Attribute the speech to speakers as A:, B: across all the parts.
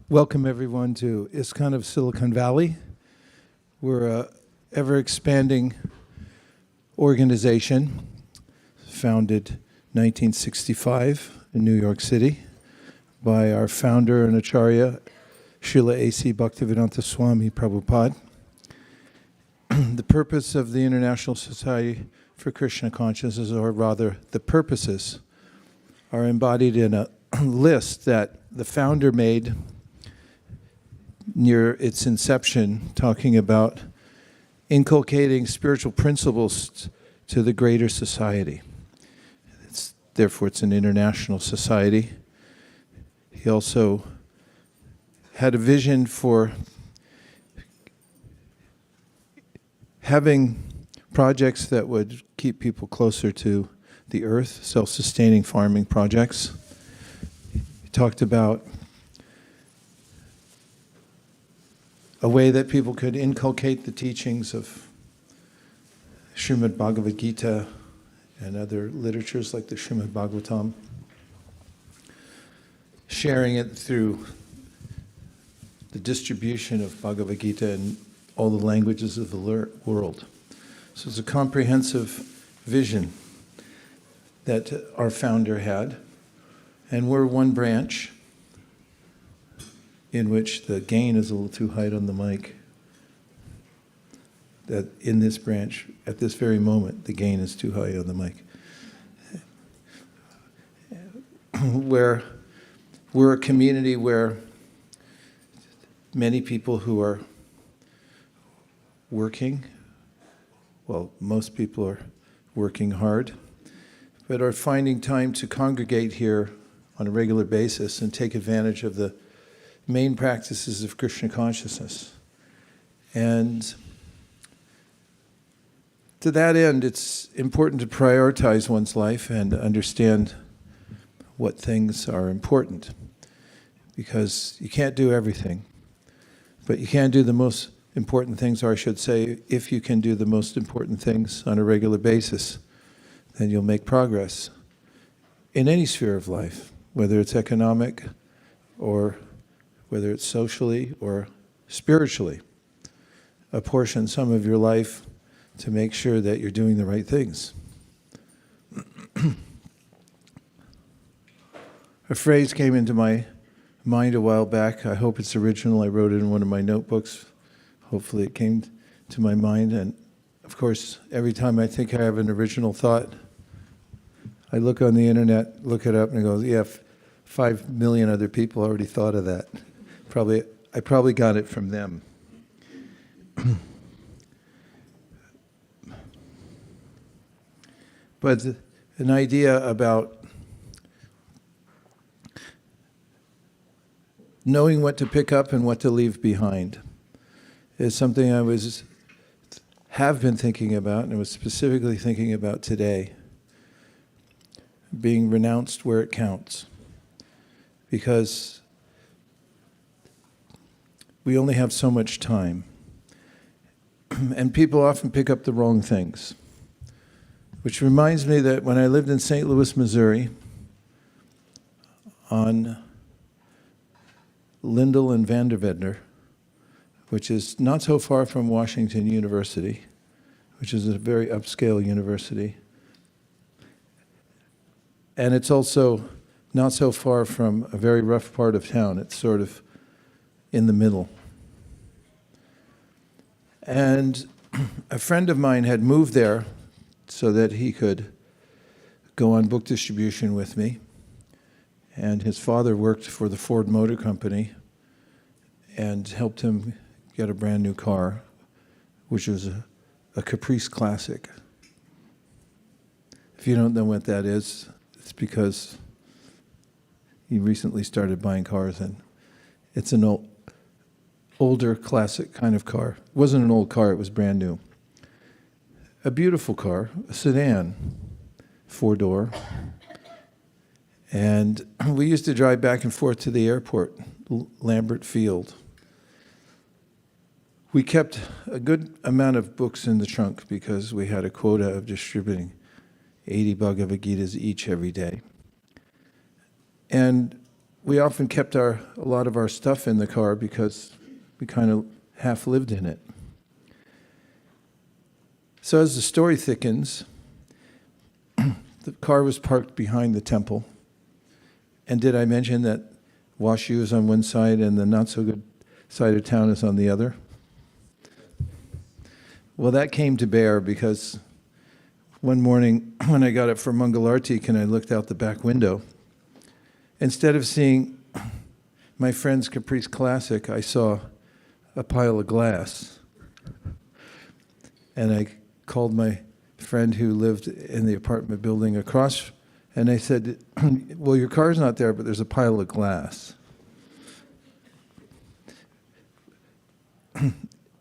A: Welcome everyone to ISKCON of Silicon Valley. We're an ever-expanding organization founded 1965 in New York City by our founder and Acharya, Srila A.C. Bhaktivedanta Swami Prabhupada. The purpose of the International Society for Krishna Consciousness, or rather the purposes, are embodied in a list that the founder made near its inception, talking about inculcating spiritual principles to the greater society. Therefore, it's an international society. He also had a vision for having projects that would keep people closer to the earth, self-sustaining farming projects. He talked about a way that people could inculcate the teachings of Srimad Bhagavagita and other literatures like the Srimad Bhagavatam, sharing it through the distribution of Bhagavagita in all the languages of the world. So it's a comprehensive vision that our founder had, and we're one branch in which the gain is a little too high on the mic. That in this branch, at this very moment, the gain is too high on the mic. Where we're a community where many people who are working, well, most people are working hard, but are finding time to congregate here on a regular basis and take advantage of the main practices of Krishna consciousness. And to that end, it's important to prioritize one's life and understand what things are important, because you can't do everything, but you can do the most important things, or I should say, if you can do the most important things on a regular basis, then you'll make progress in any sphere of life, whether it's economic or whether it's socially or spiritually. Apportion some of your life to make sure that you're doing the right things. A phrase came into my mind a while back. I hope it's original. I wrote it in one of my notebooks. Hopefully it came to my mind. And of course, every time I think I have an original thought, I look on the internet, look it up, and I go, yeah, 5 million other people already thought of that. I probably got it from them. But an idea about knowing what to pick up and what to leave behind is something I have been thinking about, and I was specifically thinking about today. Being renounced where it counts. Because we only have so much time. And people often pick up the wrong things. Which reminds me that when I lived in St. Louis, Missouri, on Lindell and Vandervedder, which is not so far from Washington University, which is a very upscale university. And it's also not so far from a very rough part of town. It's sort of in the middle. And a friend of mine had moved there so that he could go on book distribution with me. And his father worked for the Ford Motor Company and helped him get a brand new car, which was a Caprice Classic. If you don't know what that is, it's because he recently started buying cars, and it's an older classic kind of car. It wasn't an old car, it was brand new. A beautiful car, a sedan, four-door. And we used to drive back and forth to the airport, Lambert Field. We kept a good amount of books in the trunk because we had a quota of distributing 80 Bhagavagitas each every day. And we often kept a lot of our stuff in the car because we kind of half lived in it. So as the story thickens, the car was parked behind the temple. And did I mention that Washu is on one side and the not-so-good side of town is on the other? Well, that came to bear because one morning when I got up for Mangalartik and I looked out the back window, instead of seeing my friend's Caprice Classic, I saw a pile of glass. And I called my friend who lived in the apartment building across, and I said, well, your car's not there, but there's a pile of glass.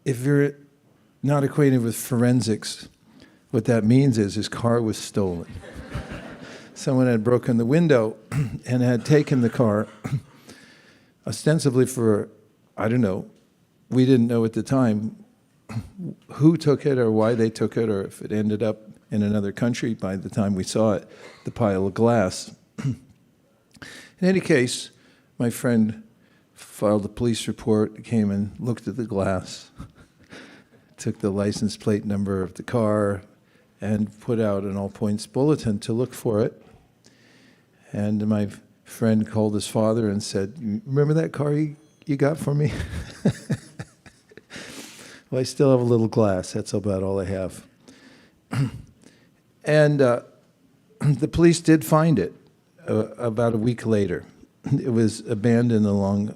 A: If you're not acquainted with forensics, what that means is his car was stolen. Someone had broken the window and had taken the car, ostensibly for, I don't know, we didn't know at the time who took it or why they took it or if it ended up in another country by the time we saw it, the pile of glass. In any case, my friend filed a police report, came and looked at the glass, took the license plate number of the car, and put out an all-points bulletin to look for it. And my friend called his father and said, remember that car you got for me? Well, I still have a little glass. That's about all I have. And the police did find it about a week later. It was abandoned along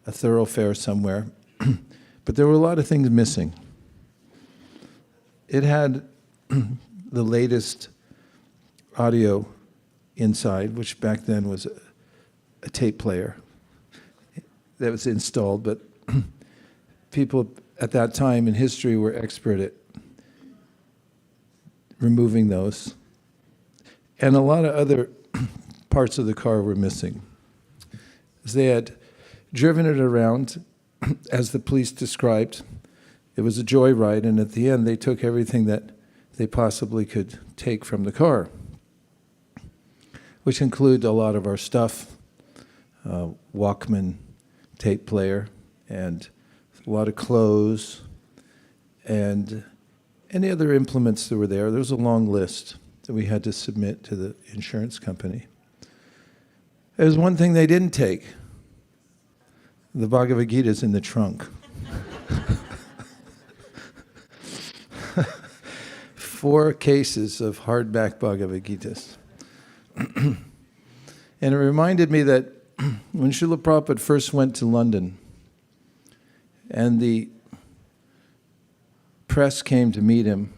A: a thoroughfare somewhere. But there were a lot of things missing. It had the latest audio inside, which back then was a tape player that was installed, but people at that time in history were expert at removing those. And a lot of other parts of the car were missing. As they had driven it around, as the police described, it was a joyride, and at the end they took everything that they possibly could take from the car, which include a lot of our stuff, Walkman tape player, and a lot of clothes, and any other implements that were there. There was a long list that we had to submit to the insurance company. There's one thing they didn't take. The Bhagavagita's in the trunk. 4 cases of hardback Bhagavagitas. And it reminded me that when Srila Prabhupada first went to London, and the press came to meet him,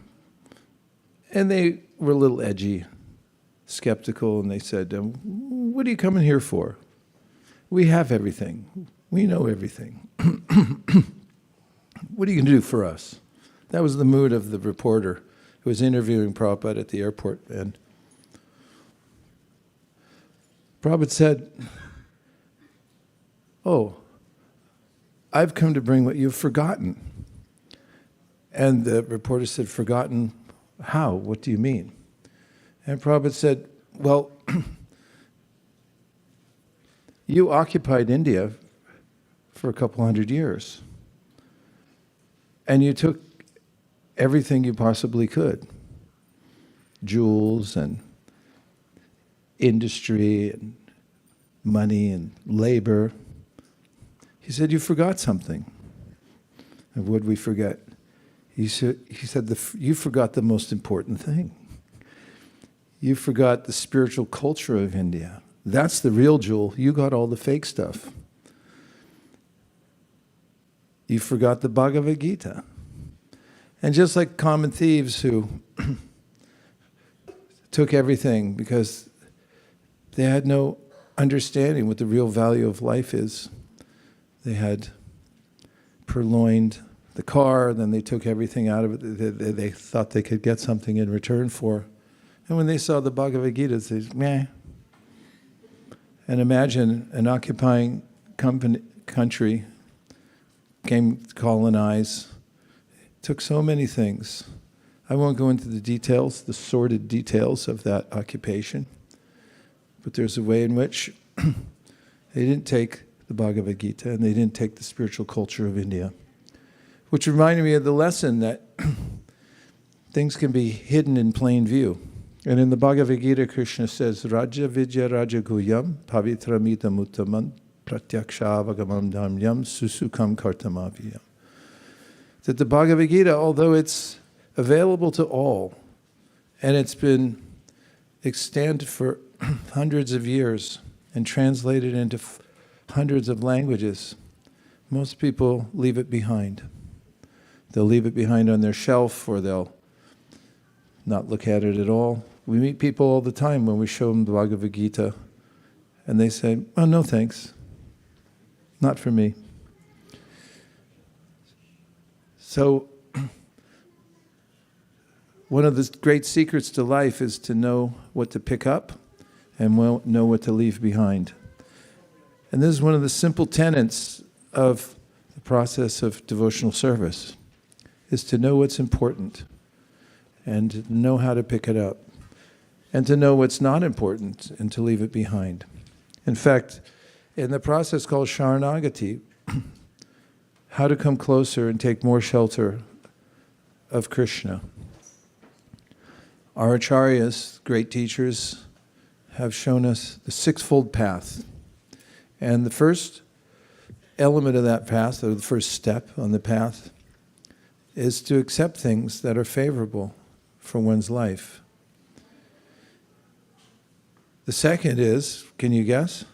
A: and they were a little edgy, skeptical, and they said, what are you coming here for? We have everything. We know everything. What are you going to do for us? That was the mood of the reporter who was interviewing Prabhupada at the airport. And Prabhupada said, oh, I've come to bring what you've forgotten. And the reporter said, forgotten how? What do you mean? And Prabhupada said, well, you occupied India for a couple hundred years. And you took everything you possibly could. Jewels and industry and money and labor. He said, you forgot something. And what did we forget? He said you forgot the most important thing. You forgot the spiritual culture of India. That's the real jewel. You got all the fake stuff. You forgot the Bhagavagita. And just like common thieves who took everything because they had no understanding what the real value of life is. They had purloined the car, then they took everything out of it they thought they could get something in return for. And when they saw the Bhagavagita, they said, meh. And imagine an occupying country came to colonize, took so many things. I won't go into the details, the sordid details of that occupation, but there's a way in which they didn't take the Bhagavad Gita and they didn't take the spiritual culture of India, which reminded me of the lesson that things can be hidden in plain view. And in the Bhagavad Gita, Krishna says, Raja Vidya Raja Guyam Pavitramita Muttaman Pratyaksha Dhamyam Susukam Kartamaviyam. That the Bhagavad Gita, although it's available to all, and it's been extant for hundreds of years and translated into hundreds of languages, most people leave it behind. They'll leave it behind on their shelf, or they'll not look at it at all. We meet people all the time when we show them the Bhagavad Gita, and they say, oh, no thanks, not for me. So, one of the great secrets to life is to know what to pick up and know what to leave behind. And this is one of the simple tenets of the process of devotional service, is to know what's important and to know how to pick it up and to know what's not important and to leave it behind. In fact, in the process called Sharanagati, how to come closer and take more shelter of Krishna, our acharyas, great teachers, have shown us the sixfold path. And the first element of that path, or the first step on the path, is to accept things that are favorable for one's life. The second is, can you guess?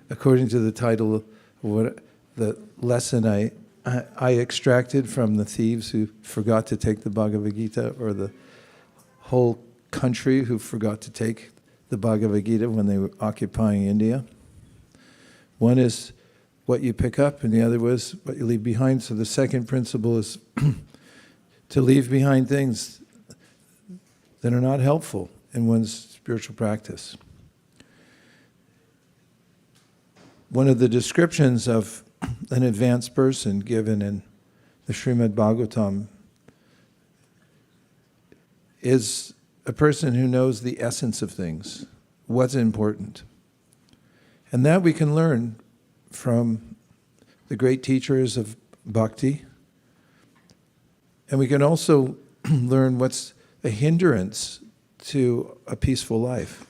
A: According to the title of what the lesson I extracted from the thieves who forgot to take the Bhagavad Gita, or the whole country who forgot to take the Bhagavad Gita when they were occupying India. One is what you pick up, and the other was what you leave behind. So the second principle is to leave behind things that are not helpful in one's spiritual practice. One of the descriptions of an advanced person given in the Srimad Bhagavatam is a person who knows the essence of things, what's important. And that we can learn from the great teachers of bhakti. And we can also learn what's a hindrance to a peaceful life.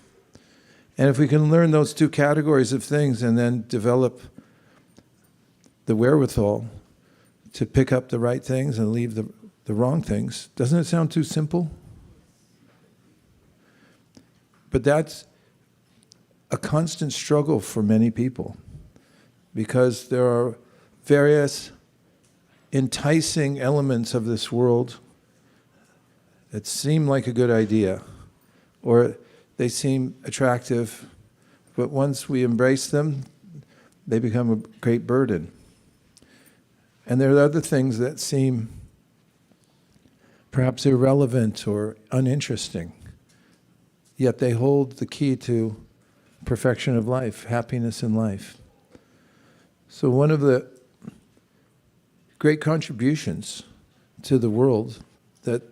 A: And if we can learn those two categories of things and then develop the wherewithal to pick up the right things and leave the wrong things, doesn't it sound too simple? But that's a constant struggle for many people, because there are various enticing elements of this world that seem like a good idea, or they seem attractive, but once we embrace them, they become a great burden. And there are other things that seem perhaps irrelevant or uninteresting, yet they hold the key to perfection of life, happiness in life. So one of the great contributions to the world that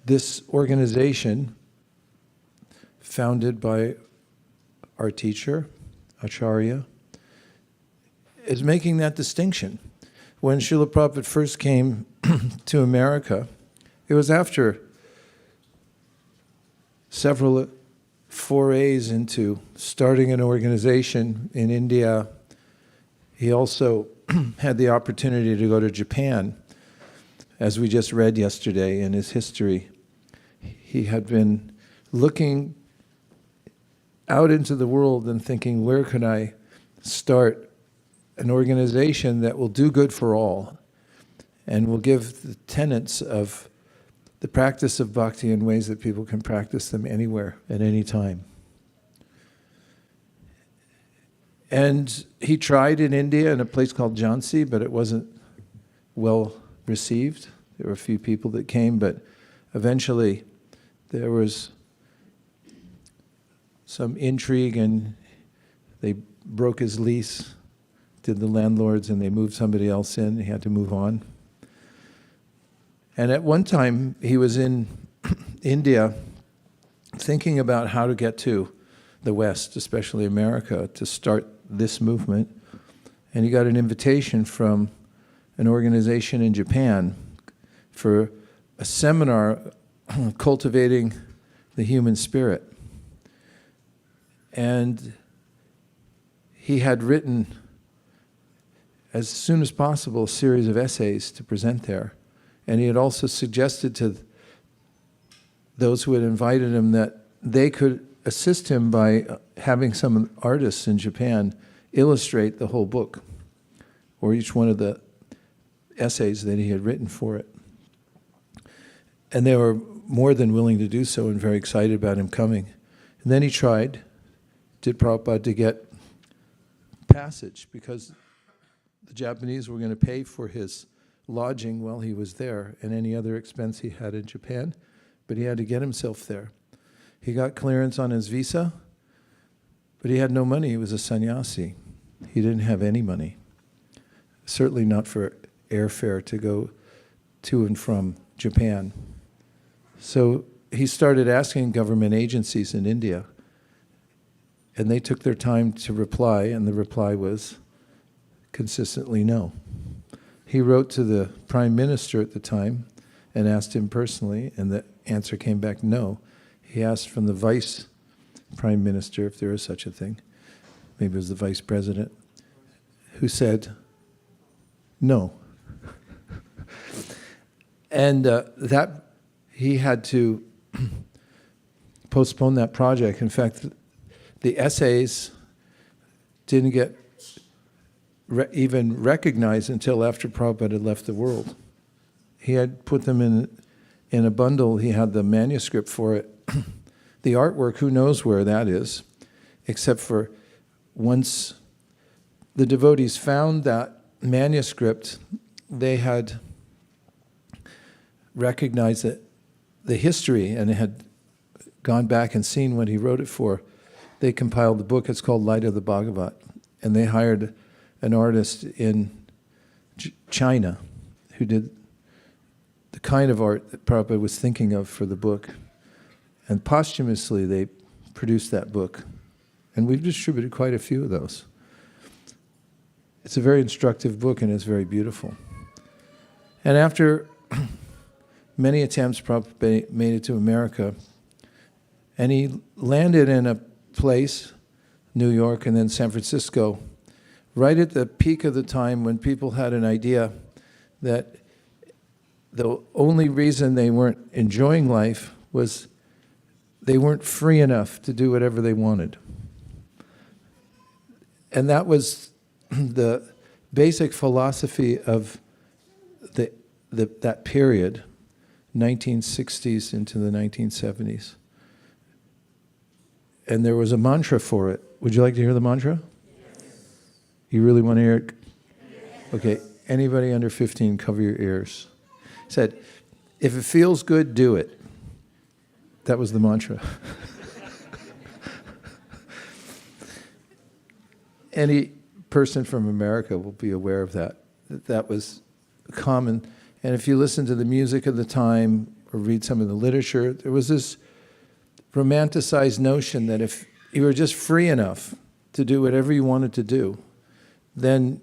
A: this organization, founded by our teacher, Acharya, is making that distinction. When Srila Prabhupada first came to America, it was after several forays into starting an organization in India. He also had the opportunity to go to Japan. As we just read yesterday in his history, he had been looking out into the world and thinking, where can I start an organization that will do good for all and will give the tenets of the practice of bhakti in ways that people can practice them anywhere at any time. And he tried in India in a place called Jhansi, but it wasn't well received. There were a few people that came, but eventually there was some intrigue and they broke his lease, did the landlords, and they moved somebody else in. He had to move on. And at one time, he was in India thinking about how to get to the West, especially America, to start this movement. And he got an invitation from an organization in Japan for a seminar cultivating the human spirit. And he had written, as soon as possible, a series of essays to present there. And he had also suggested to those who had invited him that they could assist him by having some artists in Japan illustrate the whole book, or each one of the essays that he had written for it. And they were more than willing to do so and very excited about him coming. And then he did Prabhupada to get passage, because the Japanese were going to pay for his lodging while he was there and any other expense he had in Japan, but he had to get himself there. He got clearance on his visa, but he had no money. He was a sannyasi. He didn't have any money, certainly not for airfare to go to and from Japan. So he started asking government agencies in India, and they took their time to reply, and the reply was consistently no. He wrote to the prime minister at the time and asked him personally, and the answer came back no. He asked from the vice prime minister, if there is such a thing, maybe it was the vice president, who said no. And that he had to postpone that project. In fact, the essays didn't get even recognized until after Prabhupada had left the world. He had put them in a bundle. He had the manuscript for it. The artwork, who knows where that is, except for once the devotees found that manuscript, they had recognized that the history and had gone back and seen what he wrote it for. They compiled the book. It's called Light of the Bhagavat. And they hired an artist in China who did the kind of art that Prabhupada was thinking of for the book. And posthumously, they produced that book. And we've distributed quite a few of those. It's a very instructive book, and it's very beautiful. And after many attempts, Prabhupada made it to America, and he landed in a place, New York and then San Francisco, right at the peak of the time when people had an idea that the only reason they weren't enjoying life was they weren't free enough to do whatever they wanted. And that was the basic philosophy of that period, 1960s into the 1970s. And there was a mantra for it. Would you like to hear the mantra? Yes. You really want to hear it? Yes. Okay, anybody under 15, cover your ears. It said, if it feels good, do it. That was the mantra. Any person from America will be aware of that. That was common. And if you listen to the music of the time or read some of the literature, there was this romanticized notion that if you were just free enough to do whatever you wanted to do, then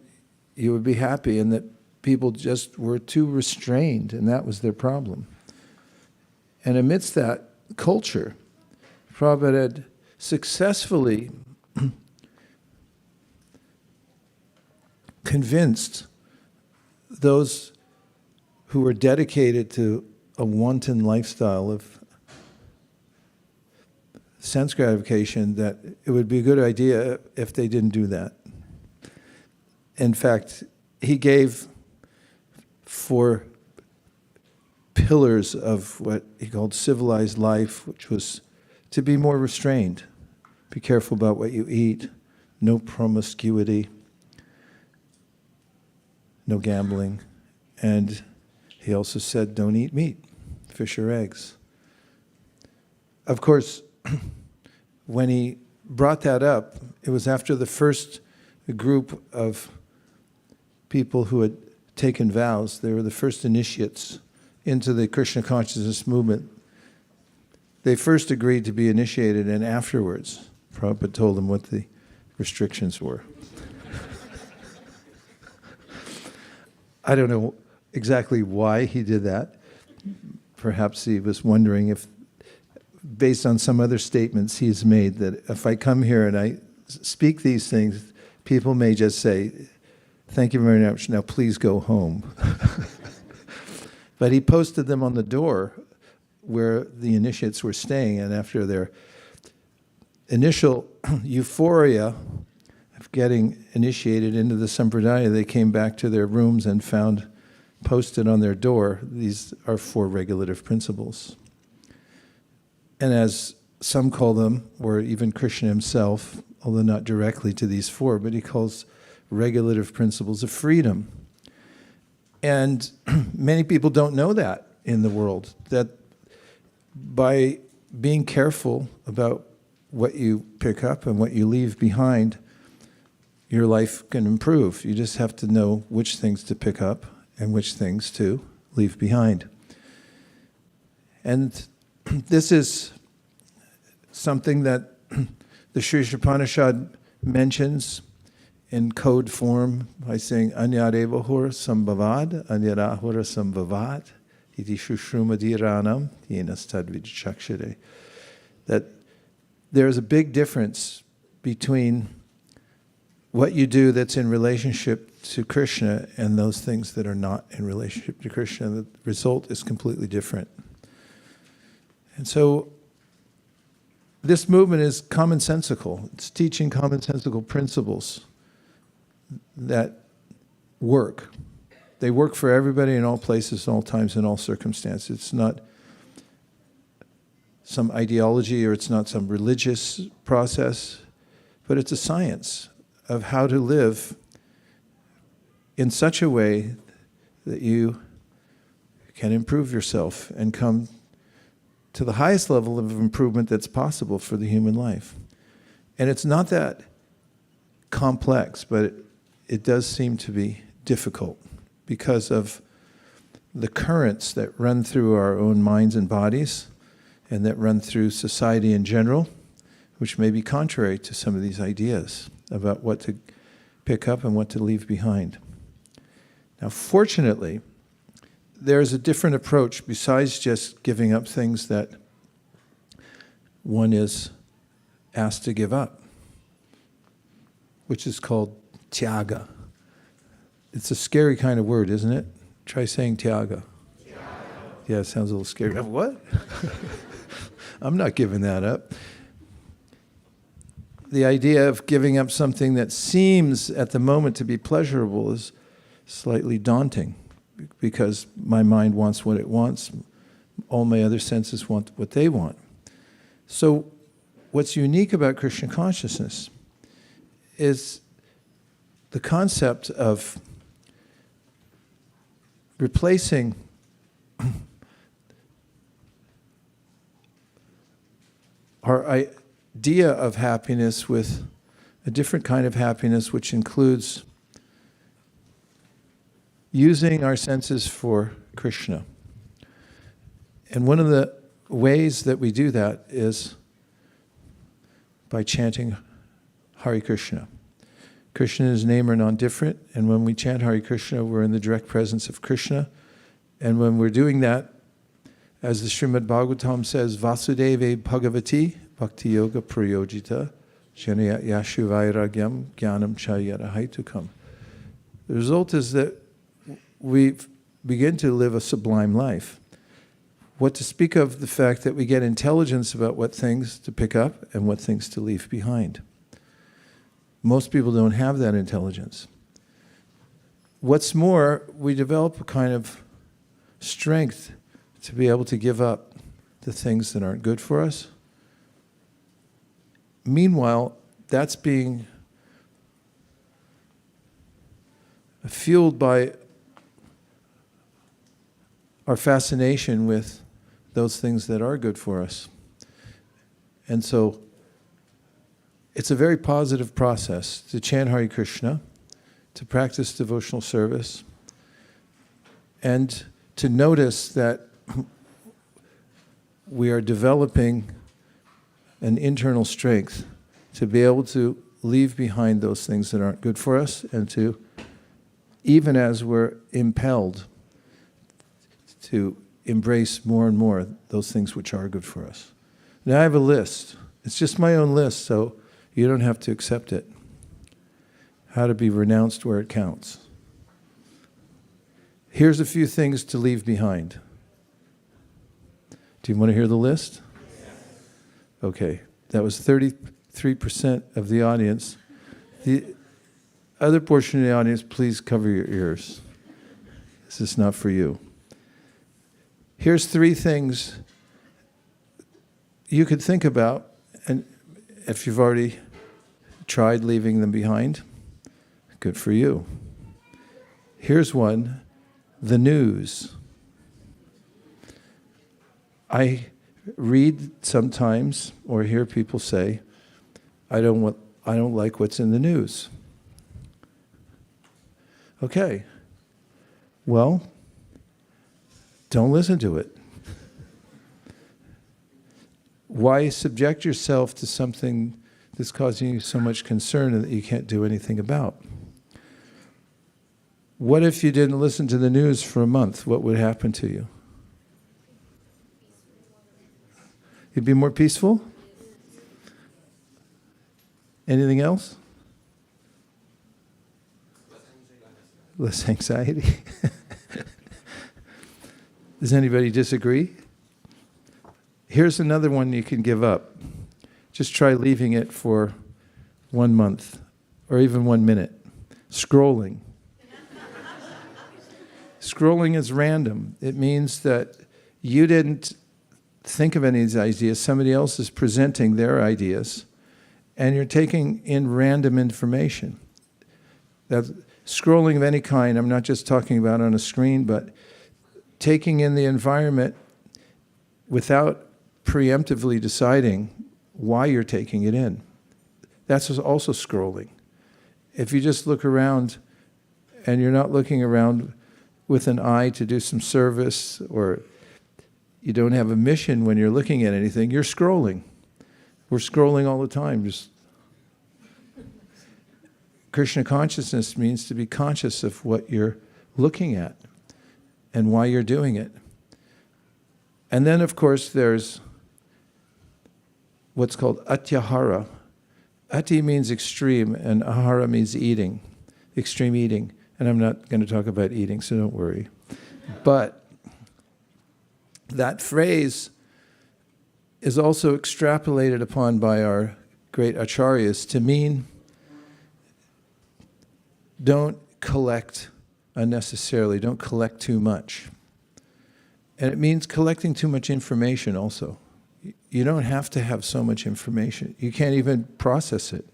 A: you would be happy, and that people just were too restrained, and that was their problem. And amidst that culture, Prabhupada had successfully convinced those who were dedicated to a wanton lifestyle of sense gratification that it would be a good idea if they didn't do that. In fact, he gave 4 pillars of what he called civilized life, which was to be more restrained. Be careful about what you eat, no promiscuity, no gambling, and he also said don't eat meat. fish or eggs. Of course, when he brought that up, it was after the first group of people who had taken vows. They were the first initiates into the Krishna consciousness movement. They first agreed to be initiated, and afterwards, Prabhupada told them what the restrictions were. I don't know exactly why he did that. Perhaps he was wondering if, based on some other statements he's made, that if I come here and I speak these things, people may just say, "Thank you very much, now please go home." But he posted them on the door where the initiates were staying, and after their initial euphoria of getting initiated into the Sampradaya, they came back to their rooms and found posted on their door, these are 4 regulative principles. And as some call them, or even Krishna himself, although not directly to these 4, but he calls regulative principles of freedom. And many people don't know that in the world, that by being careful about what you pick up and what you leave behind, your life can improve. You just have to know which things to pick up and which things to leave behind. And this is something that the Sri Upanishad mentions in code form by saying Anyarevahur sambhavad, Anyarahura sambhavat, iti shushrumadhiranam, yenastadvidchakshare. That there's a big difference between what you do that's in relationship to Krishna and those things that are not in relationship to Krishna. The result is completely different. And so this movement is commonsensical. It's teaching commonsensical principles that work. They work for everybody in all places, all times, in all circumstances. It's not some ideology or it's not some religious process, but it's a science of how to live in such a way that you can improve yourself and come to the highest level of improvement that's possible for the human life. And it's not that complex, but it does seem to be difficult because of the currents that run through our own minds and bodies and that run through society in general, which may be contrary to some of these ideas about what to pick up and what to leave behind. Now, fortunately, there's a different approach besides just giving up things that one is asked to give up, which is called tyaga. It's a scary kind of word, isn't it? Try saying tyaga. Yeah, it sounds a little scary. What? I'm not giving that up. The idea of giving up something that seems at the moment to be pleasurable is slightly daunting because my mind wants what it wants. All my other senses want what they want. So what's unique about Krishna consciousness is the concept of replacing our idea of happiness with a different kind of happiness, which includes using our senses for Krishna. And one of the ways that we do that is by chanting Hare Krishna. Krishna and his name are non-different, and when we chant Hare Krishna, we're in the direct presence of Krishna. And when we're doing that, as the Srimad Bhagavatam says, Vasudeve Bhagavati Bhakti Yoga Prayojita Janaya Yashu Vairagyam Jnanam Chayara Haitukam. The result is that we begin to live a sublime life. What to speak of the fact that we get intelligence about what things to pick up and what things to leave behind. Most people don't have that intelligence. What's more, we develop a kind of strength to be able to give up the things that aren't good for us. Meanwhile, that's being fueled by our fascination with those things that are good for us. And so it's a very positive process to chant Hare Krishna, to practice devotional service, and to notice that we are developing an internal strength to be able to leave behind those things that aren't good for us, and to, even as we're impelled to embrace more and more those things which are good for us. Now I have a list. It's just my own list, so you don't have to accept it. How to be renounced where it counts. Here's a few things to leave behind. Do you want to hear the list? Okay, that was 33% of the audience. The other portion of the audience, please cover your ears. This is not for you. Here's 3 things you could think about, and if you've already tried leaving them behind, good for you. Here's one, the news. I read sometimes or hear people say, I don't like what's in the news. Okay. Well, don't listen to it. Why subject yourself to something that's causing you so much concern and that you can't do anything about? What if you didn't listen to the news for a month? What would happen to you? You'd be more peaceful? Anything else? Less anxiety. Does anybody disagree? Here's another one you can give up. Just try leaving it for 1 month or even 1 minute. Scrolling. Scrolling is random. It means that you didn't think of any of these ideas. Somebody else is presenting their ideas, and you're taking in random information. That scrolling of any kind, I'm not just talking about on a screen, but taking in the environment without preemptively deciding why you're taking it in. That's also scrolling. If you just look around and you're not looking around with an eye to do some service, or you don't have a mission when you're looking at anything, you're scrolling. We're scrolling all the time. Just Krishna consciousness means to be conscious of what you're looking at and why you're doing it. And then, of course, there's what's called atyahara. Ati means extreme, and ahara means eating, extreme eating. And I'm not going to talk about eating, so don't worry. But that phrase is also extrapolated upon by our great acharyas to mean don't collect unnecessarily, don't collect too much. And it means collecting too much information also. You don't have to have so much information. You can't even process it.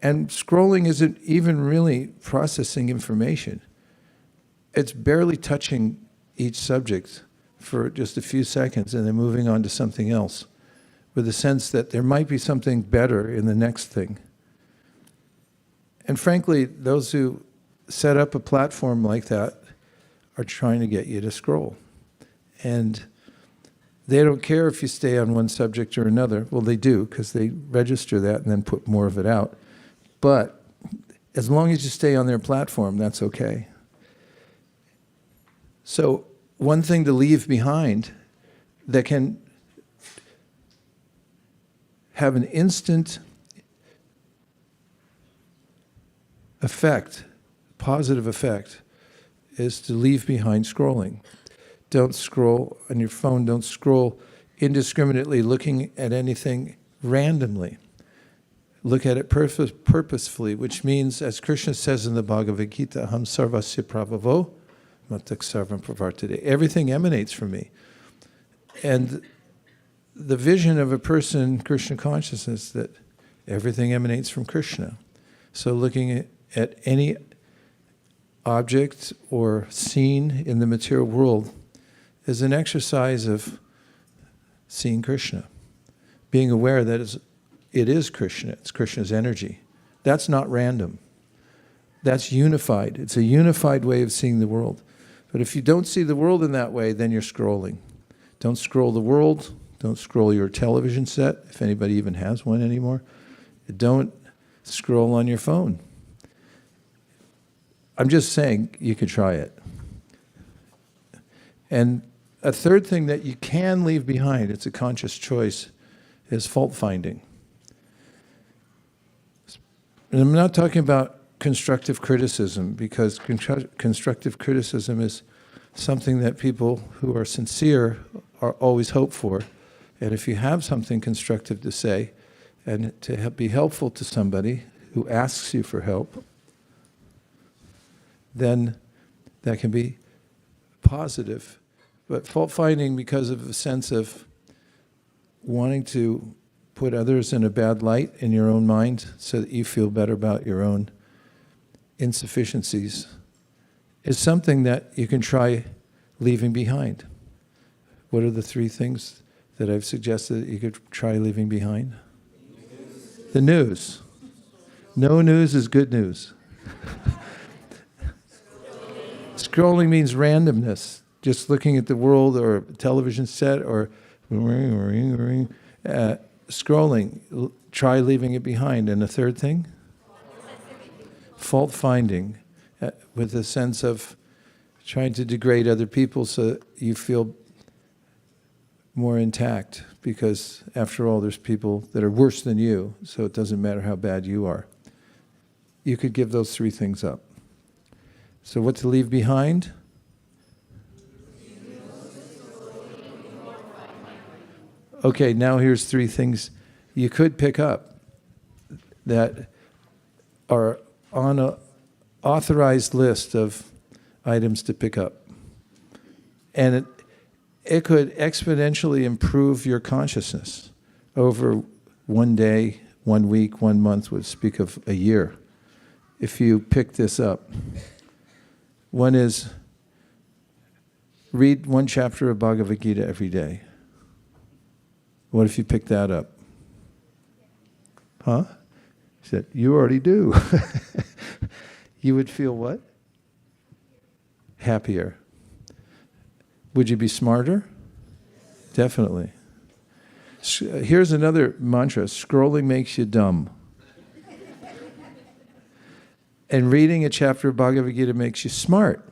A: And scrolling isn't even really processing information. It's barely touching each subject for just a few seconds and then moving on to something else, with a sense that there might be something better in the next thing. And frankly, those who set up a platform like that are trying to get you to scroll. And they don't care if you stay on one subject or another. Well, they do, because they register that and then put more of it out. But as long as you stay on their platform, that's okay. So one thing to leave behind that can have an instant effect, positive effect, is to leave behind scrolling. Don't scroll on your phone. Don't scroll indiscriminately looking at anything randomly. Look at it purposefully, which means, as Krishna says in the Bhagavagita, Ham sarvasya prabhavo matak sarvam pravartade. Everything emanates from me. And the vision of a person, Krishna consciousness, that everything emanates from Krishna. So looking at any object or scene in the material world is an exercise of seeing Krishna, being aware that it is Krishna, it's Krishna's energy. That's not random. That's unified. It's a unified way of seeing the world. But if you don't see the world in that way, then you're scrolling. Don't scroll the world. Don't scroll your television set, if anybody even has one anymore. Don't scroll on your phone. I'm just saying you could try it. And a third thing that you can leave behind, it's a conscious choice, is fault finding. And I'm not talking about constructive criticism, because constructive criticism is something that people who are sincere are always hope for. And if you have something constructive to say and to be helpful to somebody who asks you for help, then that can be positive. But fault finding, because of a sense of wanting to put others in a bad light in your own mind so that you feel better about your own insufficiencies, is something that you can try leaving behind. What are the three things that I've suggested that you could try leaving behind? The news. No news is good news. Scrolling means randomness. Just looking at the world or a television set or scrolling. Try leaving it behind. And the third thing? Fault finding, with a sense of trying to degrade other people so that you feel more intact, because after all, there's people that are worse than you, so it doesn't matter how bad you are. You could give those three things up. So what to leave behind? Okay, now here's three things you could pick up that are on an authorized list of items to pick up. And it could exponentially improve your consciousness over one day, 1 week, 1 month, would speak of a year, if you pick this up. One is read 1 chapter of Bhagavagita every day. What if you pick that up? Huh? He said, you already do. You would feel what? Happier. Would you be smarter? Definitely. Here's another mantra. Scrolling makes you dumb. And reading a chapter of Bhagavad Gita makes you smart.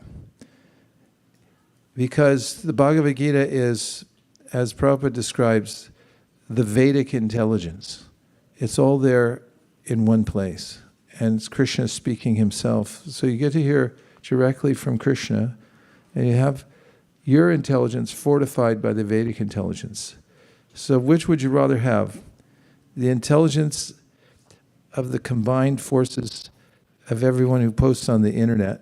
A: Because the Bhagavad Gita is, as Prabhupada describes, the Vedic intelligence. It's all there in one place. And it's Krishna speaking himself. So you get to hear directly from Krishna, and you have your intelligence fortified by the Vedic intelligence. So which would you rather have? The intelligence of the combined forces of everyone who posts on the internet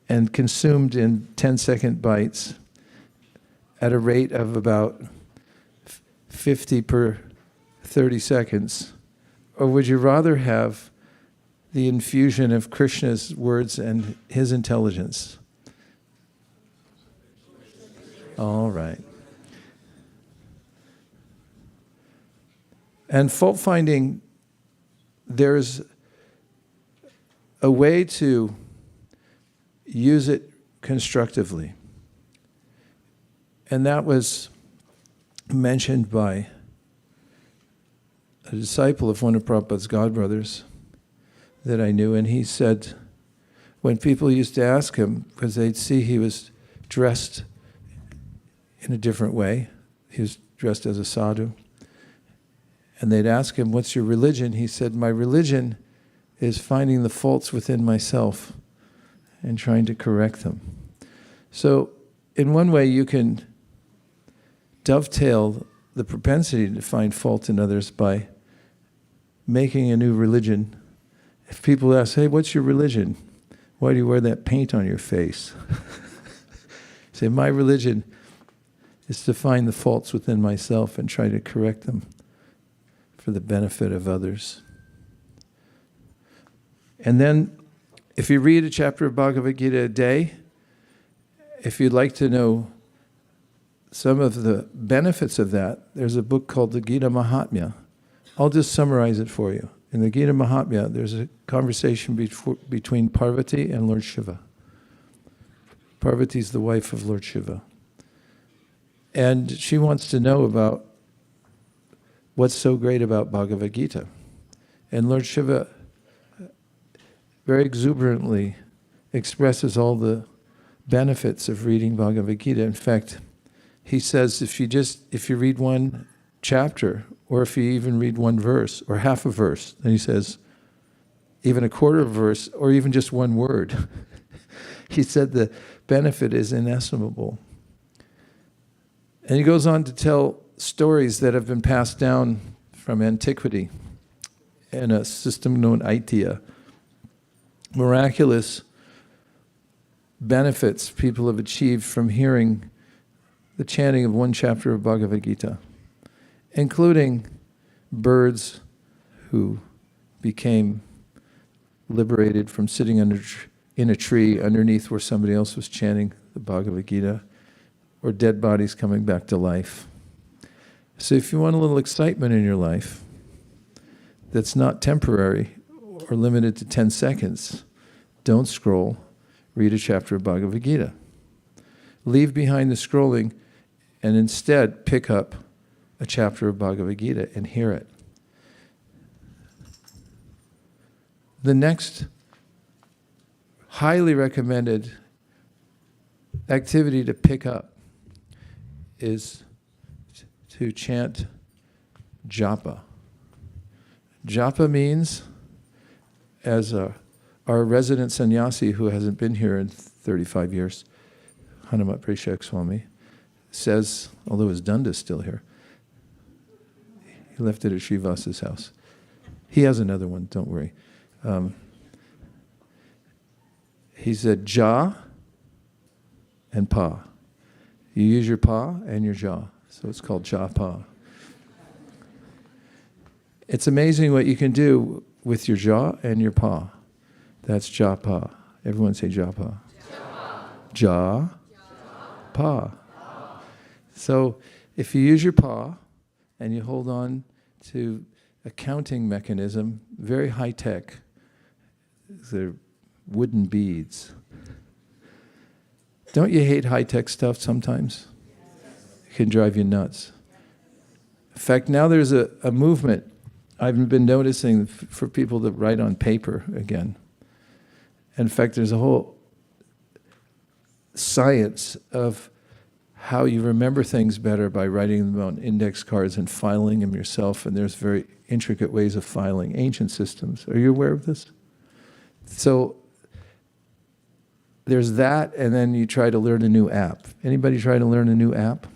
A: and consumed in 10-second bites at a rate of about 50 per 30 seconds? Or would you rather have the infusion of Krishna's words and his intelligence? All right. And fault finding, there's a way to use it constructively. And that was mentioned by a disciple of one of Prabhupada's godbrothers that I knew, and he said, when people used to ask him, because they'd see he was dressed in a different way, he was dressed as a sadhu, and they'd ask him, what's your religion? He said, my religion is finding the faults within myself and trying to correct them. So in one way you can dovetail the propensity to find fault in others by making a new religion. If people ask, hey, what's your religion? Why do you wear that paint on your face? Say, my religion is to find the faults within myself and try to correct them for the benefit of others. And then, if you read a chapter of Bhagavad Gita a day, if you'd like to know some of the benefits of that, there's a book called the Gita Mahatmya. I'll just summarize it for you. In the Gita Mahatmya, there's a conversation between Parvati and Lord Shiva. Parvati's the wife of Lord Shiva. And she wants to know about what's so great about Bhagavagita. And Lord Shiva very exuberantly expresses all the benefits of reading Bhagavagita. In fact, he says if you read one chapter, or if you even read one verse, or half a verse, then he says, even a quarter of a verse, or even just one word, he said the benefit is inestimable. And he goes on to tell stories that have been passed down from antiquity in a system known Aitya. Miraculous benefits people have achieved from hearing the chanting of one chapter of Bhagavad Gita, including birds who became liberated from sitting in a tree underneath where somebody else was chanting the Bhagavad Gita, or dead bodies coming back to life. So if you want a little excitement in your life that's not temporary or limited to 10 seconds, don't scroll, read a chapter of Bhagavad Gita. Leave behind the scrolling and instead pick up a chapter of Bhagavad Gita and hear it. The next highly recommended activity to pick up is to chant japa. Japa means, as our resident sannyasi who hasn't been here in 35 years, Hanumat Prishak Swami, says, although his Dunda's still here, he left it at Srivasa's house. He has another one, don't worry. He said ja and pa. You use your pa and your ja, so it's called japa. It's amazing what you can do with your jaw and your pa. That's japa. Everyone say japa. Ja, pa. So if you use your pa and you hold on to a counting mechanism, very high tech, they're wooden beads. Don't you hate high tech stuff sometimes? It can drive you nuts. In fact, now there's a movement I've been noticing for people to write on paper again. In fact, there's a whole science of how you remember things better by writing them on index cards and filing them yourself, and there's very intricate ways of filing, ancient systems. Are you aware of this? So there's that, and then you try to learn a new app. Anybody try to learn a new app?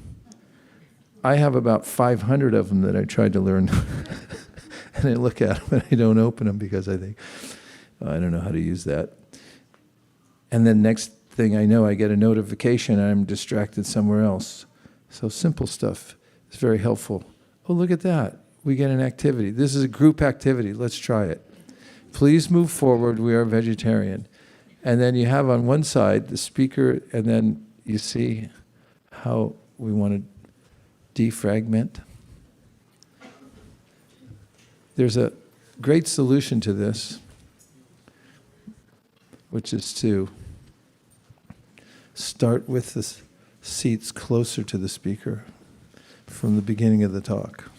A: I have about 500 of them that I tried to learn. And I look at them and I don't open them because I think, oh, I don't know how to use that. And then next thing I know, I get a notification and I'm distracted somewhere else. So simple stuff is very helpful. Oh, look at that. We get an activity. This is a group activity. Let's try it. Please move forward. We are vegetarian. And then you have on one side the speaker, and then you see how we want to defragment. There's a great solution to this, which is to start with the seats closer to the speaker from the beginning of the talk.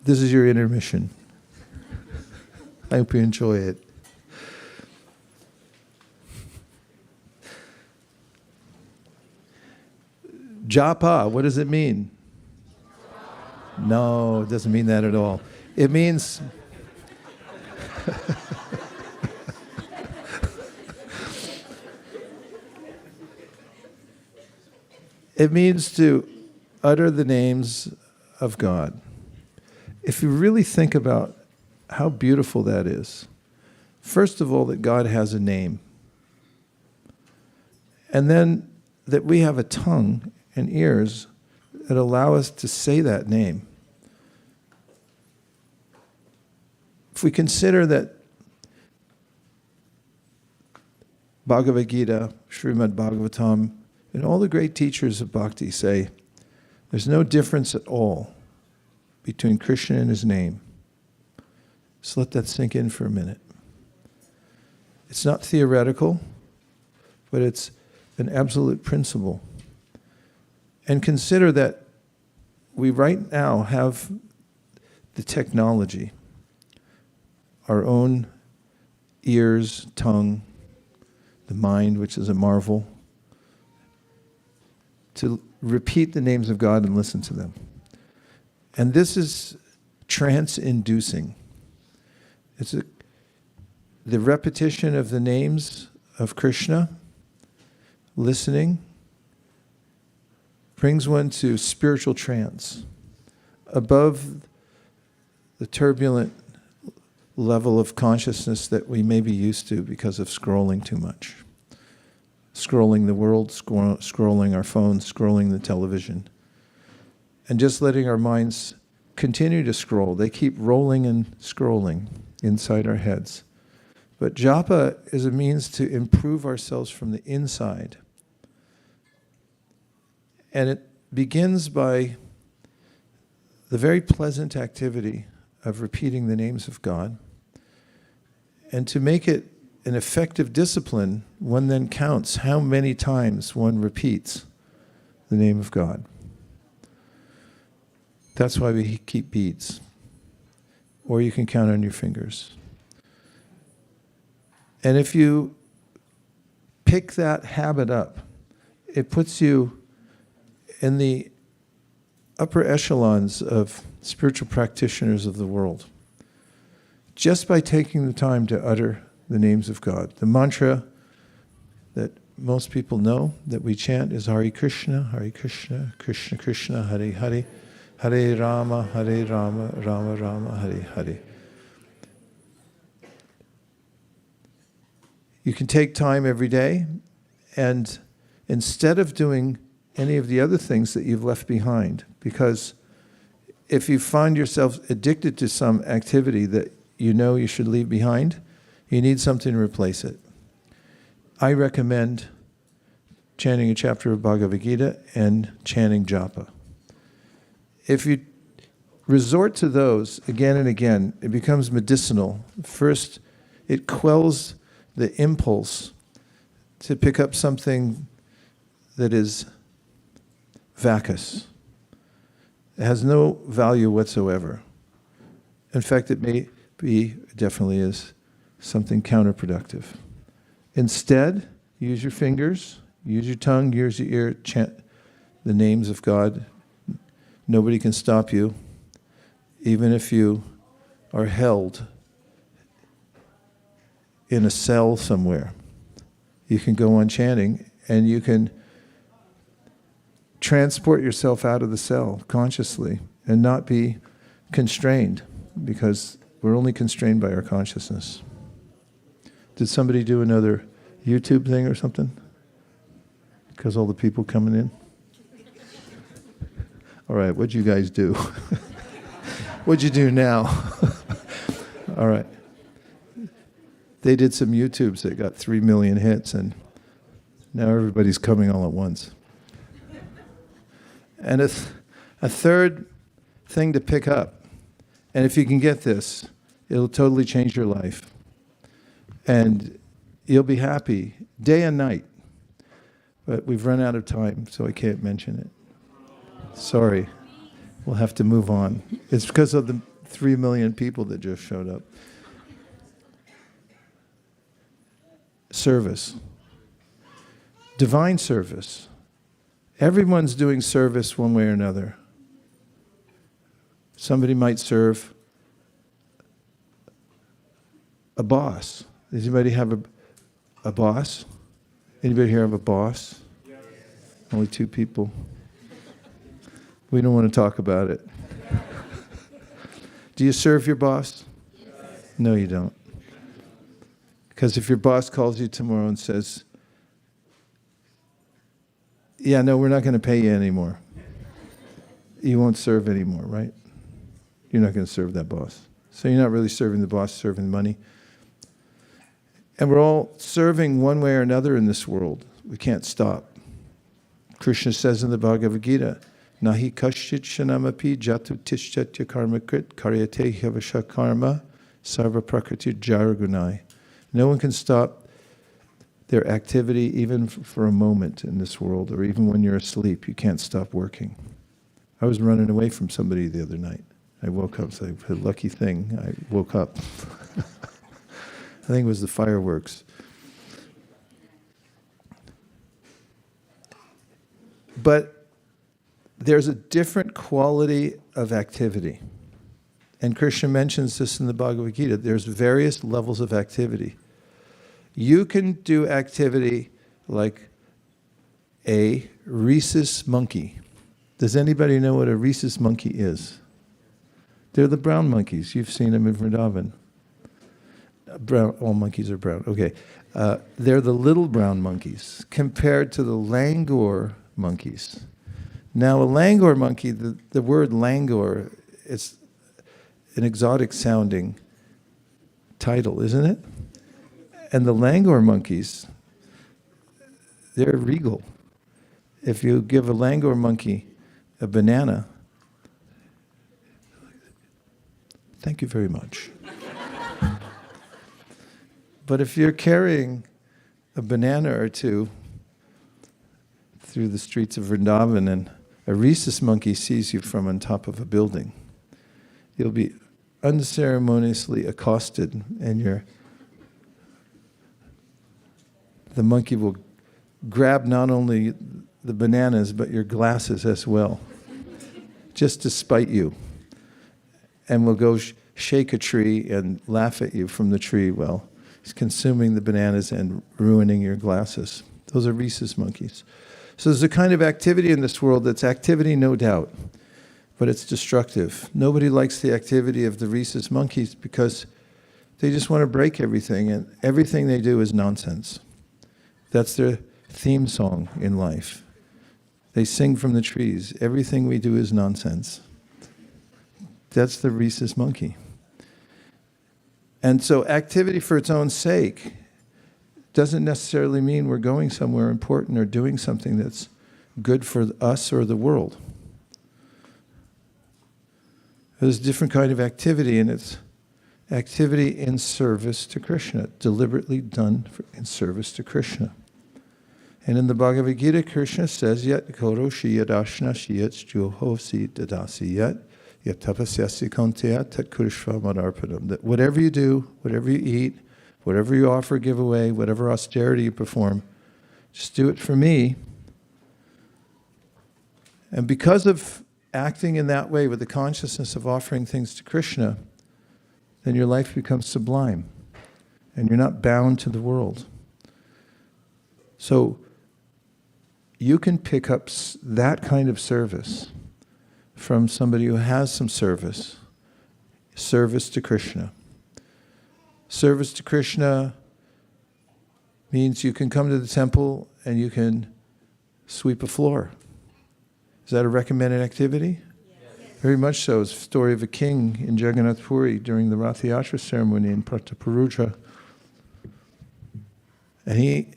A: This is your intermission. I hope you enjoy it. Japa, what does it mean? No, it doesn't mean that at all. It means it means to utter the names of God. If you really think about how beautiful that is, first of all, that God has a name, and then that we have a tongue and ears that allow us to say that name. If we consider that Bhagavagita, Srimad Bhagavatam, and all the great teachers of bhakti say there's no difference at all between Krishna and his name. Just let that sink in for a minute. It's not theoretical, but it's an absolute principle. And consider that we right now have the technology, our own ears, tongue, the mind, which is a marvel, to repeat the names of God and listen to them. And this is trance-inducing. It's the repetition of the names of Krishna, listening, brings one to spiritual trance, above the turbulent level of consciousness that we may be used to because of scrolling too much. Scrolling the world, scrolling our phones, scrolling the television. And just letting our minds continue to scroll. They keep rolling and scrolling inside our heads. But japa is a means to improve ourselves from the inside. And it begins by the very pleasant activity of repeating the names of God. And to make it an effective discipline, one then counts how many times one repeats the name of God. That's why we keep beads. Or you can count on your fingers. And if you pick that habit up, it puts you in the upper echelons of spiritual practitioners of the world. Just by taking the time to utter the names of God. The mantra that most people know that we chant is Hare Krishna, Krishna Krishna, Hare Hare, Hare Rama, Rama Rama, Hare Hare. You can take time every day, and instead of doing any of the other things that you've left behind, because if you find yourself addicted to some activity that you know you should leave behind, you need something to replace it. I recommend chanting a chapter of Bhagavagita and chanting japa. If you resort to those again and again, it becomes medicinal. First, it quells the impulse to pick up something that is vacuous. It has no value whatsoever. In fact, it may be, definitely is, something counterproductive. Instead, use your fingers, use your tongue, use your ear, chant the names of God. Nobody can stop you, even if you are held in a cell somewhere. You can go on chanting, and you can transport yourself out of the cell consciously and not be constrained, because we're only constrained by our consciousness. Did somebody do another YouTube thing or something? Because all the people coming in? All right, what'd you guys do? What'd you do now? All right. They did some YouTubes that got 3 million hits, and now everybody's coming all at once. And a third thing to pick up, and if you can get this, it'll totally change your life. And you'll be happy day and night. But we've run out of time, so I can't mention it. Sorry. We'll have to move on. It's because of the 3 million people that just showed up. Service. Divine service. Everyone's doing service one way or another. Somebody might serve a boss. Does anybody have a boss? Anybody here have a boss? Yes. Only 2 people. We don't want to talk about it. Do you serve your boss? Yes. No, you don't. Because if your boss calls you tomorrow and says, yeah, no, we're not going to pay you anymore, you won't serve anymore, right? You're not going to serve that boss. So you're not really serving the boss, serving the money. And we're all serving one way or another in this world. We can't stop. Krishna says in the Bhagavagita, Nahi kashchit shanamapi jatu tishchatya karmakrit karyate hyavasha karma sarva prakriti jaragunai. No one can stop their activity even for a moment in this world, or even when you're asleep. You can't stop working. I was running away from somebody the other night. I woke up, so a lucky thing, I woke up. I think it was the fireworks. But there's a different quality of activity. And Krishna mentions this in the Bhagavad Gita. There's various levels of activity. You can do activity like a rhesus monkey. Does anybody know what a rhesus monkey is? They're the brown monkeys. You've seen them in Vrindavan. Brown, all monkeys are brown. Okay. They're the little brown monkeys compared to the langur monkeys. Now, a langur monkey, the word langur, it's an exotic sounding title, isn't it? And the langur monkeys, they're regal. If you give a langur monkey a banana, thank you very much. But if you're carrying a banana or two through the streets of Vrindavan and a rhesus monkey sees you from on top of a building, you'll be unceremoniously accosted, and the monkey will grab not only the bananas but your glasses as well, just to spite you, and will go shake a tree and laugh at you from the tree while he's consuming the bananas and ruining your glasses. Those are rhesus monkeys. So there's a kind of activity in this world that's activity, no doubt, but it's destructive. Nobody likes the activity of the rhesus monkeys because they just want to break everything, and everything they do is nonsense. That's their theme song in life. They sing from the trees. Everything we do is nonsense. That's the rhesus monkey. And so activity for its own sake doesn't necessarily mean we're going somewhere important or doing something that's good for us or the world. There's a different kind of activity, and it's activity in service to Krishna, deliberately done in service to Krishna. And in the Bhagavad Gita, Krishna says, Yat koroshi yadashna shiyat juhosi dadasi yat tapasya konteya tat kurishva madarpanam. That whatever you do, whatever you eat, whatever you offer, give away, whatever austerity you perform, just do it for me. And because of acting in that way with the consciousness of offering things to Krishna, then your life becomes sublime and you're not bound to the world. So you can pick up that kind of service from somebody who has some service to Krishna. Service to Krishna means you can come to the temple and you can sweep a floor. Is that a recommended activity? Yes. Very much so. It's the story of a king in Jagannath Puri during the Rath Yatra ceremony in Prataparudra. And he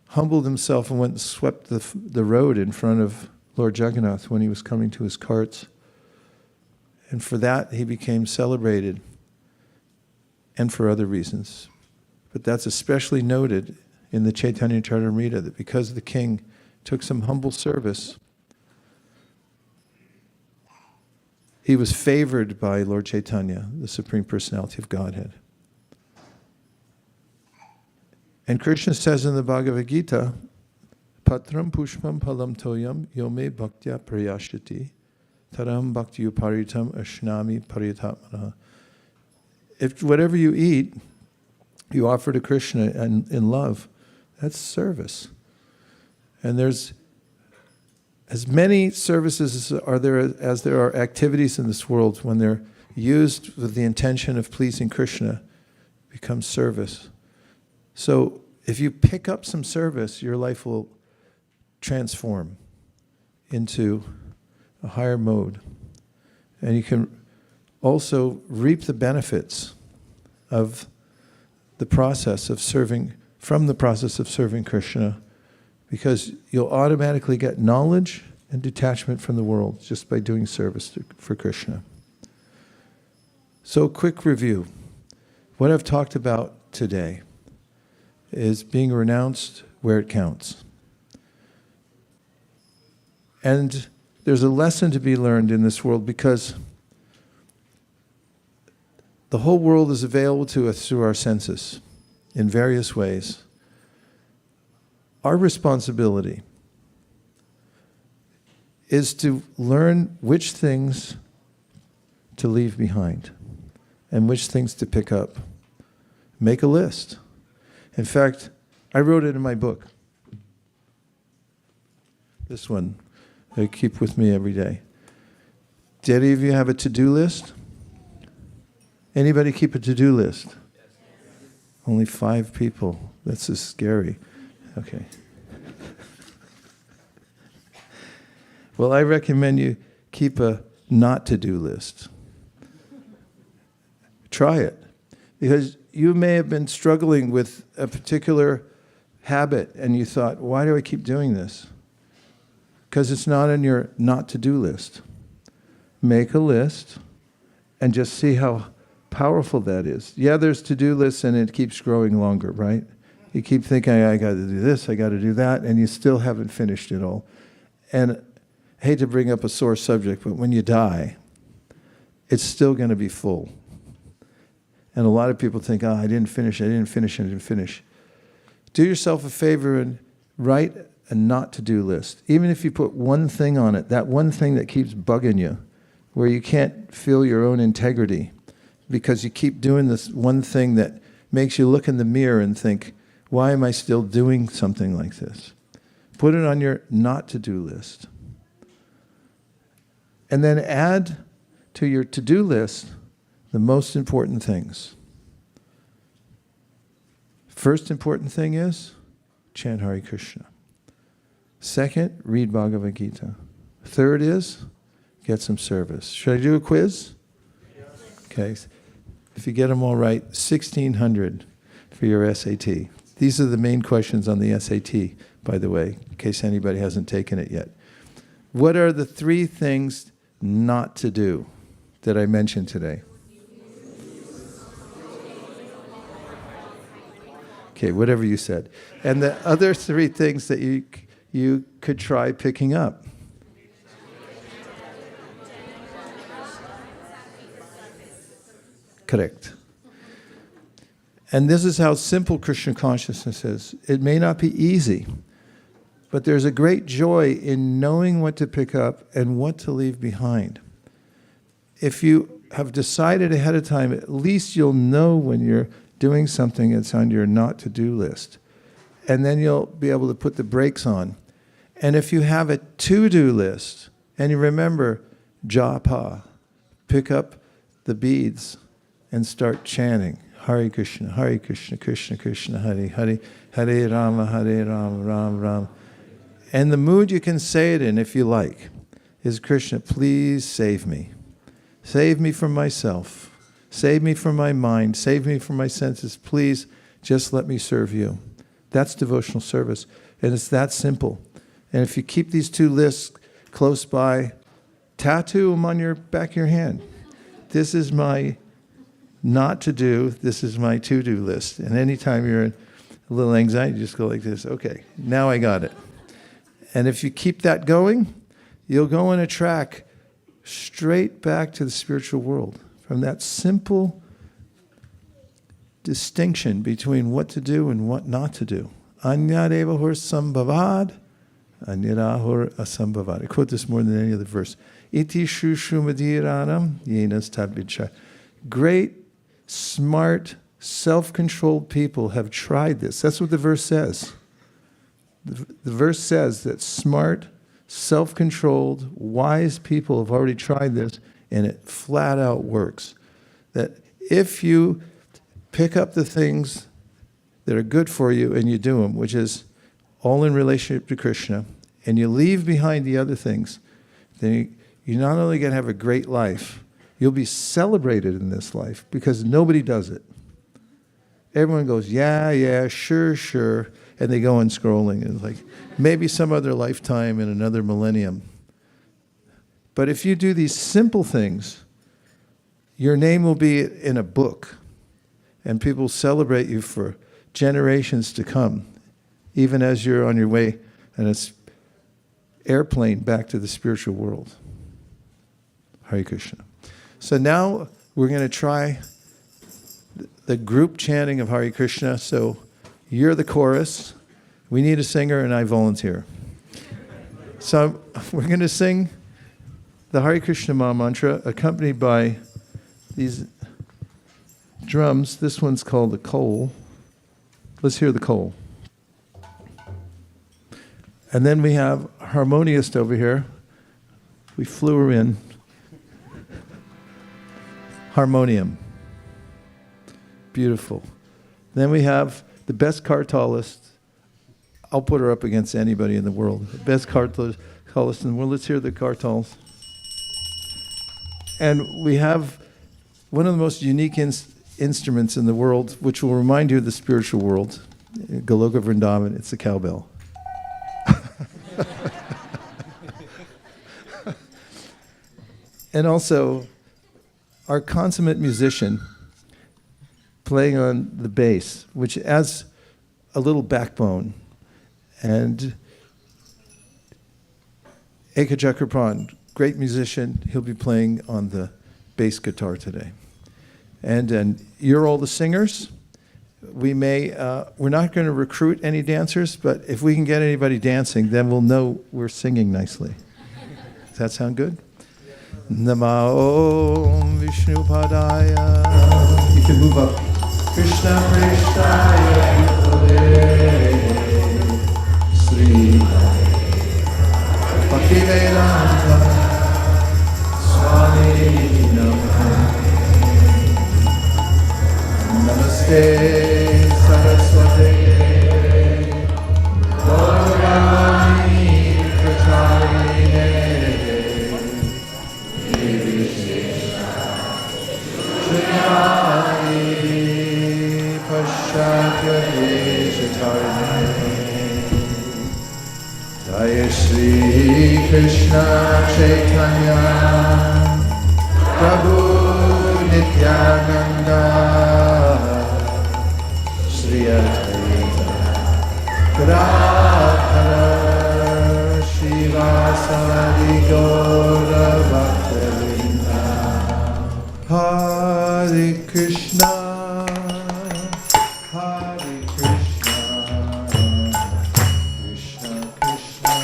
A: humbled himself and went and swept the road in front of Lord Jagannath when he was coming to his carts. And for that, he became celebrated, and for other reasons. But that's especially noted in the Chaitanya Charitamrita, that because the king took some humble service, he was favored by Lord Chaitanya, the Supreme Personality of Godhead. And Krishna says in the Bhagavad Gita, Patram pushpam palam toyam yome bhaktya prayashati taram bhakti uparitam ashnami paritatmana. If whatever you eat, you offer to Krishna in love, that's service. And there's as many services as there are activities in this world. When they're used with the intention of pleasing Krishna, becomes service. So if you pick up some service, your life will transform into a higher mode. And you can also reap the benefits of the process of serving, from the process of serving Krishna, because you'll automatically get knowledge and detachment from the world just by doing service for Krishna. So, quick review. What I've talked about today is being renounced where it counts. And there's a lesson to be learned in this world because the whole world is available to us through our senses in various ways. Our responsibility is to learn which things to leave behind and which things to pick up. Make a list. In fact, I wrote it in my book. This one I keep with me every day. Do any of you have a to-do list? Anybody keep a to-do list? Yes. Only 5 people. That's just scary. Okay. Well, I recommend you keep a not to-do list. Try it. Because you may have been struggling with a particular habit and you thought, why do I keep doing this? Because it's not on your not to-do list. Make a list and just see how powerful that is. Yeah, there's to-do lists and it keeps growing longer, right? You keep thinking, I got to do this, I got to do that, and you still haven't finished it all. And I hate to bring up a sore subject, but when you die, it's still going to be full. And a lot of people think, I didn't finish. Do yourself a favor and write a not to-do list. Even if you put one thing on it, that one thing that keeps bugging you, where you can't feel your own integrity, because you keep doing this one thing that makes you look in the mirror and think, why am I still doing something like this? Put it on your not to-do list. And then add to your to-do list the most important things. First important thing is chant Hare Krishna. Second, read Bhagavagita. Third is get some service. Should I do a quiz? Yes. Okay. If you get them all right, 1,600 for your SAT. These are the main questions on the SAT, by the way, in case anybody hasn't taken it yet. What are the 3 things not to do that I mentioned today? Okay, whatever you said. And the other 3 things that you could try picking up. Correct. And this is how simple Krishna consciousness is. It may not be easy, but there's a great joy in knowing what to pick up and what to leave behind. If you have decided ahead of time, at least you'll know when you're doing something that's on your not to-do list. And then you'll be able to put the brakes on. And if you have a to-do list, and you remember japa, pick up the beads and start chanting Hare Krishna, Krishna Krishna, Hare Hare, Hare Rama, Ram Ram. And the mood you can say it in, if you like, is Krishna, please save me. Save me from myself. Save me from my mind. Save me from my senses. Please just let me serve you. That's devotional service. And it's that simple. And if you keep these 2 lists close by, tattoo them on your back of your hand. This is my not to do. This is my to-do list. And anytime you're in a little anxiety, you just go like this. Okay, now I got it. And if you keep that going, you'll go on a track straight back to the spiritual world. From that simple distinction between what to do and what not to do. Anyadevahur sambhavad, anyadahur asambhavad. I quote this more than any other verse. Iti shushumadhiranam yenas tadvicha. Great, smart, self-controlled people have tried this. That's what the verse says. The verse says that smart, self-controlled, wise people have already tried this, and it flat out works. That if you pick up the things that are good for you and you do them, which is all in relationship to Krishna, and you leave behind the other things, then you're not only going to have a great life, you'll be celebrated in this life because nobody does it. everyone goes, yeah, sure. And they go on scrolling. And it's like, maybe some other lifetime in another millennium. But if you do these simple things, your name will be in a book. And people celebrate you for generations to come, even as you're on your way in an airplane back to the spiritual world. Hare Krishna. So now we're going to try the group chanting of Hare Krishna. So you're the chorus. We need a singer, and I volunteer. So we're going to sing the Hare Krishna Maha Mantra, accompanied by these drums. This one's called the kol. Let's hear the kol. And then we have a harmoniist over here. We flew her in. Harmonium. Beautiful. Then we have the best kartalist. I'll put her up against anybody in the world. The best kartalist in the world. Let's hear the kartals. And we have one of the most unique instruments in the world, which will remind you of the spiritual world. Goloka Vrindavan, it's the cowbell. And also, our consummate musician playing on the bass, which adds a little backbone. And Eka Chakrapan, great musician, he'll be playing on the bass guitar today. And you're all the singers. We're not going to recruit any dancers, but if we can get anybody dancing, then we'll know we're singing nicely. Does that sound good? Namo Om Vishnu Padaya. You can move up. Krishna Krishnaya Bhutale Sri Bhaktivedanta Swami Namaha. Namaste Saraswate Gauravani Pracharine Shriyari Pashatya Deshatarine Jaya Shri Krishna Chaitanya Prabhu Nityananda Shri Advaita Gadadhara Shivasadi Gaura Bhaktavinda Hare Krishna Hare Krishna Krishna Krishna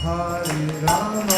A: Hare Hare Rama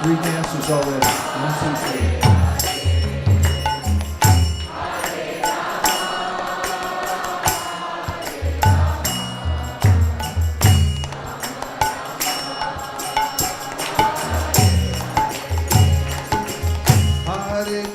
A: Three dancers already. 1, 2, 3. Hare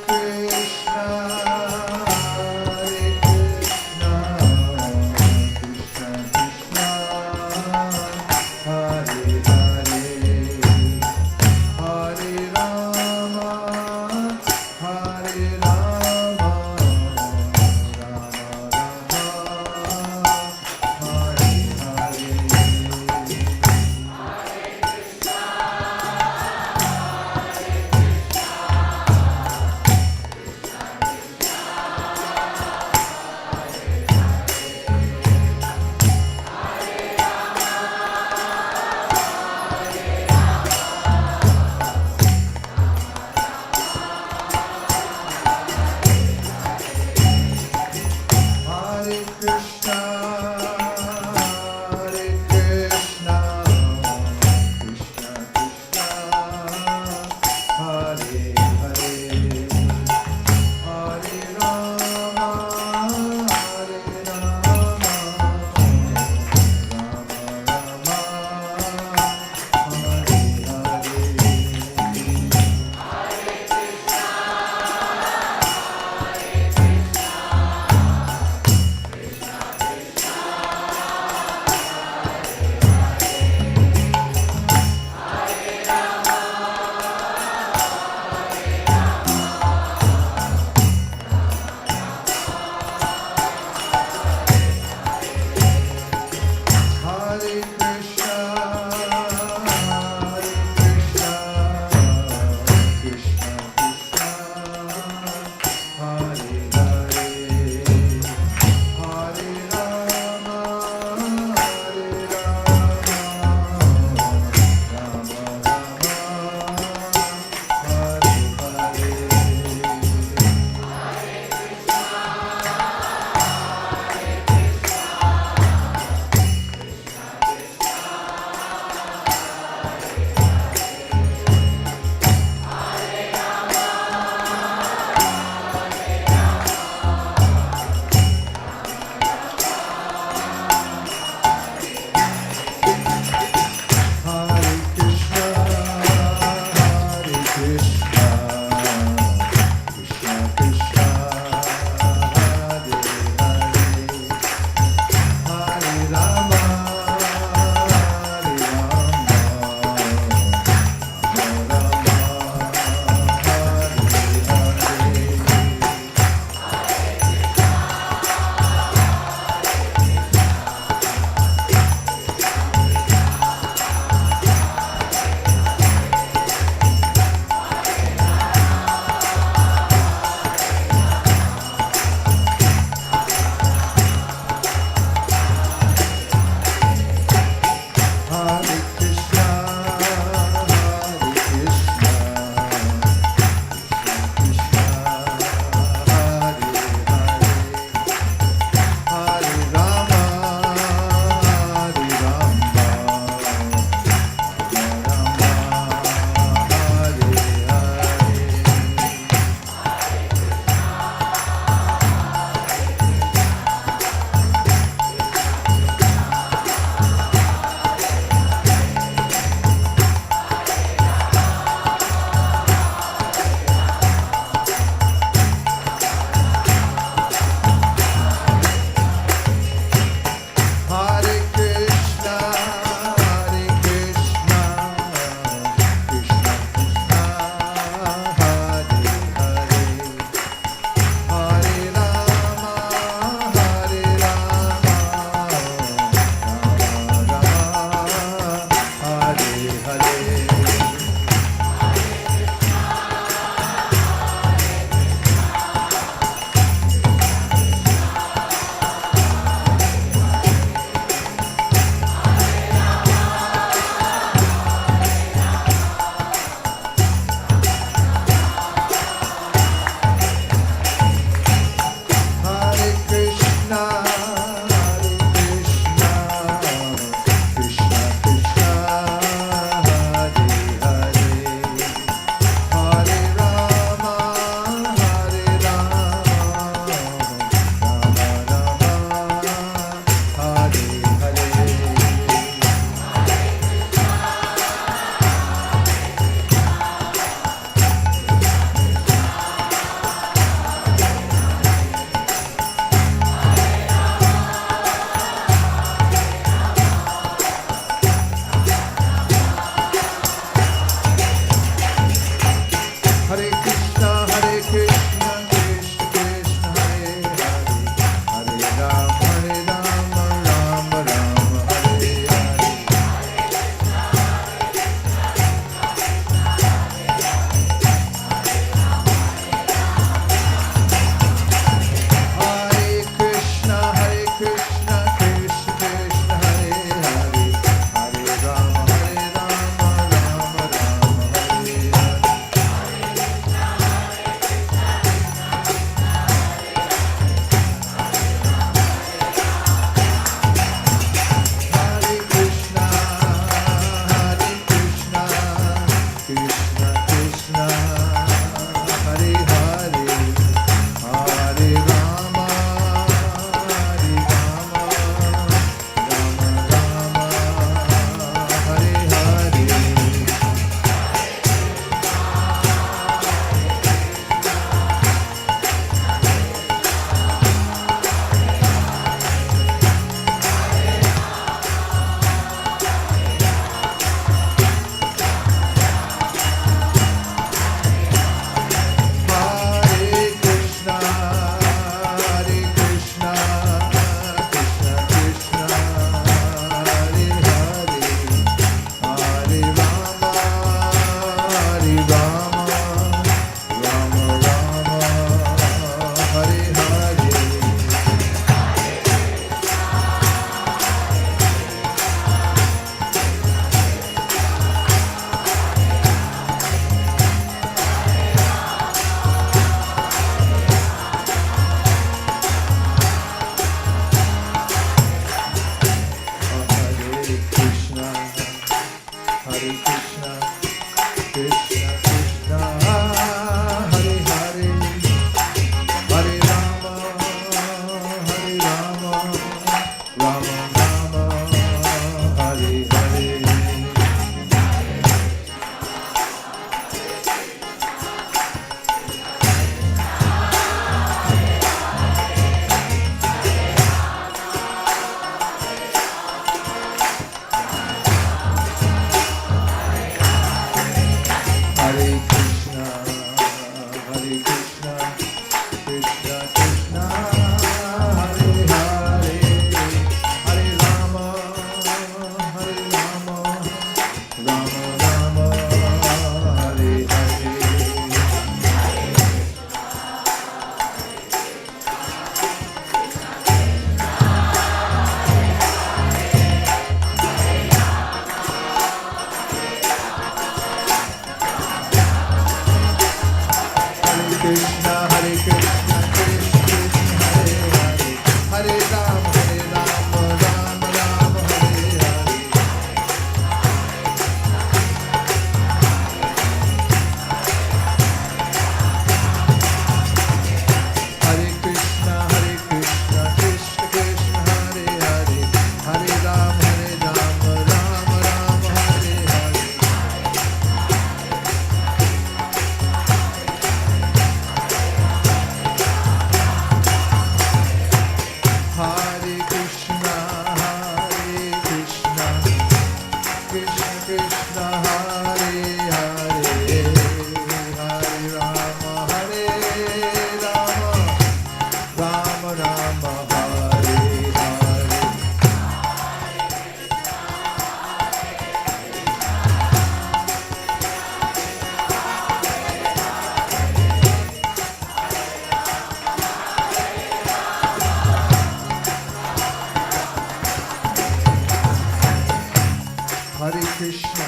A: Hare Krishna,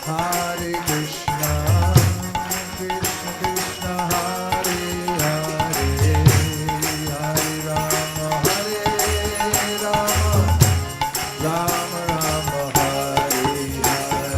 A: Hare Krishna, Krishna Krishna, Hare Hare, Hare Rama, Hare Rama, Rama Rama, Hare Hare.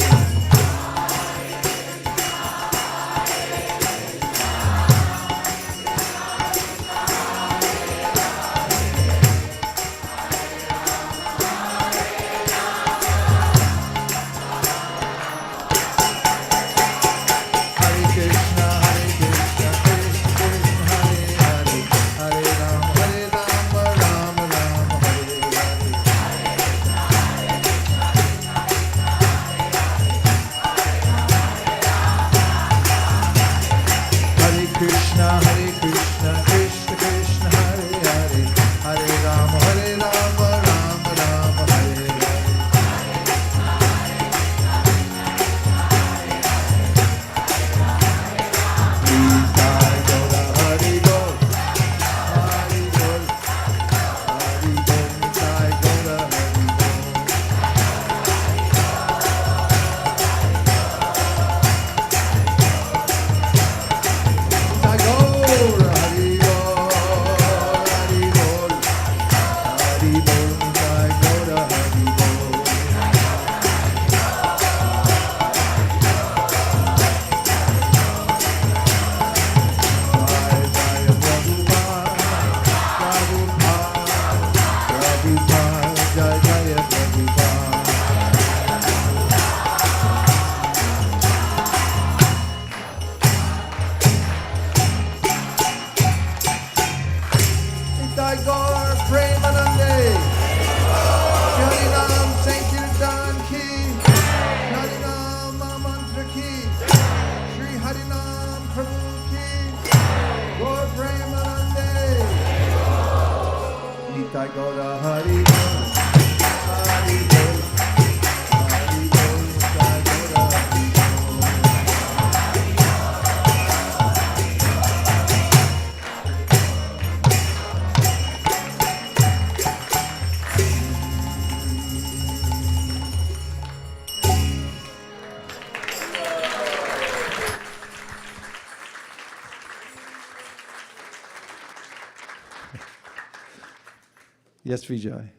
A: Yes, Vijay.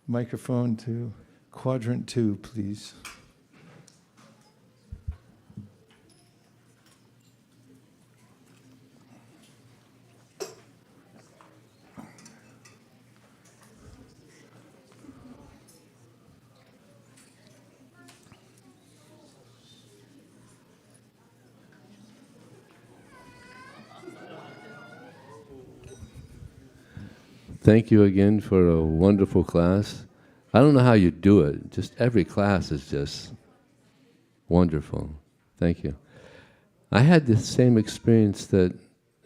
A: Microphone to quadrant 2, please.
B: Thank you again for a wonderful class. I don't know how you do it. Just every class is just wonderful. Thank you. I had the same experience that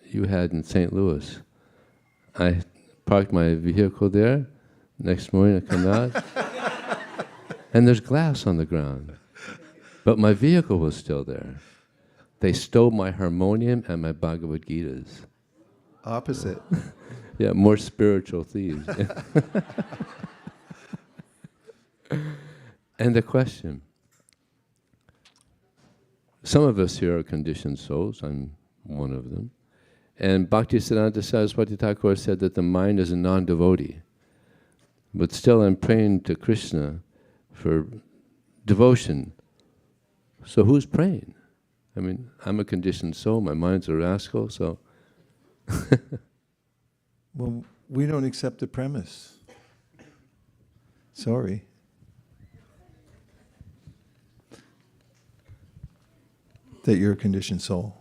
B: you had in St. Louis. I parked my vehicle there. Next morning I come out, and there's glass on the ground. But my vehicle was still there. They stole my harmonium and my Bhagavagitas.
A: Opposite.
B: Yeah, more spiritual thieves. And the question. Some of us here are conditioned souls. I'm one of them. And Bhaktisiddhanta Saraswati Thakur said that the mind is a non-devotee. But still I'm praying to Krishna for devotion. So who's praying? I mean, I'm a conditioned soul, my mind's a rascal, so...
A: Well, we don't accept the premise. Sorry. That you're a conditioned soul.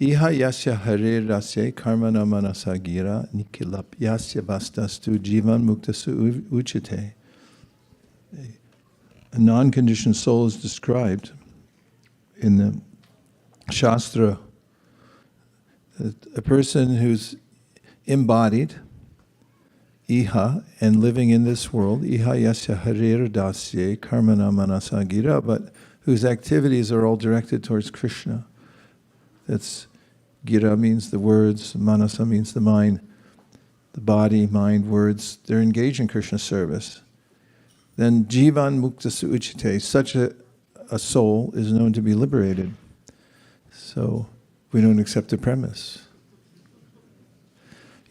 A: Iha yasya hare rasya karmana manasa gira nikilap yasya vastastu jivan muktasu uchite. A non-conditioned soul is described in the Shastra. A person who's embodied, iha, and living in this world, iha yasya harer dasye karmana manasa gira, but whose activities are all directed towards Krishna. That's gira means the words, manasa means the mind, the body, mind, words. They're engaged in Krishna service. then jivan mukta suchite, such a soul is known to be liberated. So we don't accept the premise.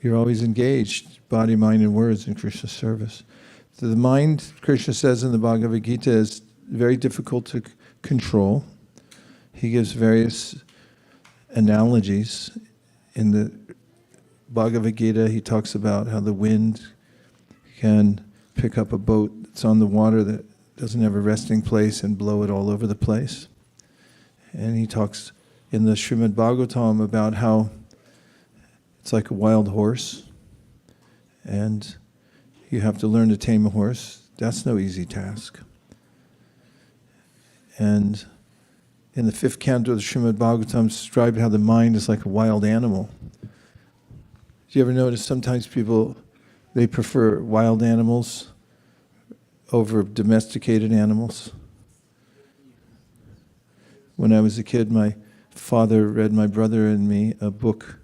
A: You're always engaged, body, mind, and words in Krishna's service. So the mind, Krishna says in the Bhagavagita, is very difficult to control. He gives various analogies. In the Bhagavagita, he talks about how the wind can pick up a boat that's on the water that doesn't have a resting place and blow it all over the place. And he talks in the Srimad Bhagavatam about how it's like a wild horse, and you have to learn to tame a horse. That's no easy task. And in the 5th canto of the Srimad Bhagavatam, described how the mind is like a wild animal. Do you ever notice sometimes people, they prefer wild animals over domesticated animals? When I was a kid, my father read my brother and me a book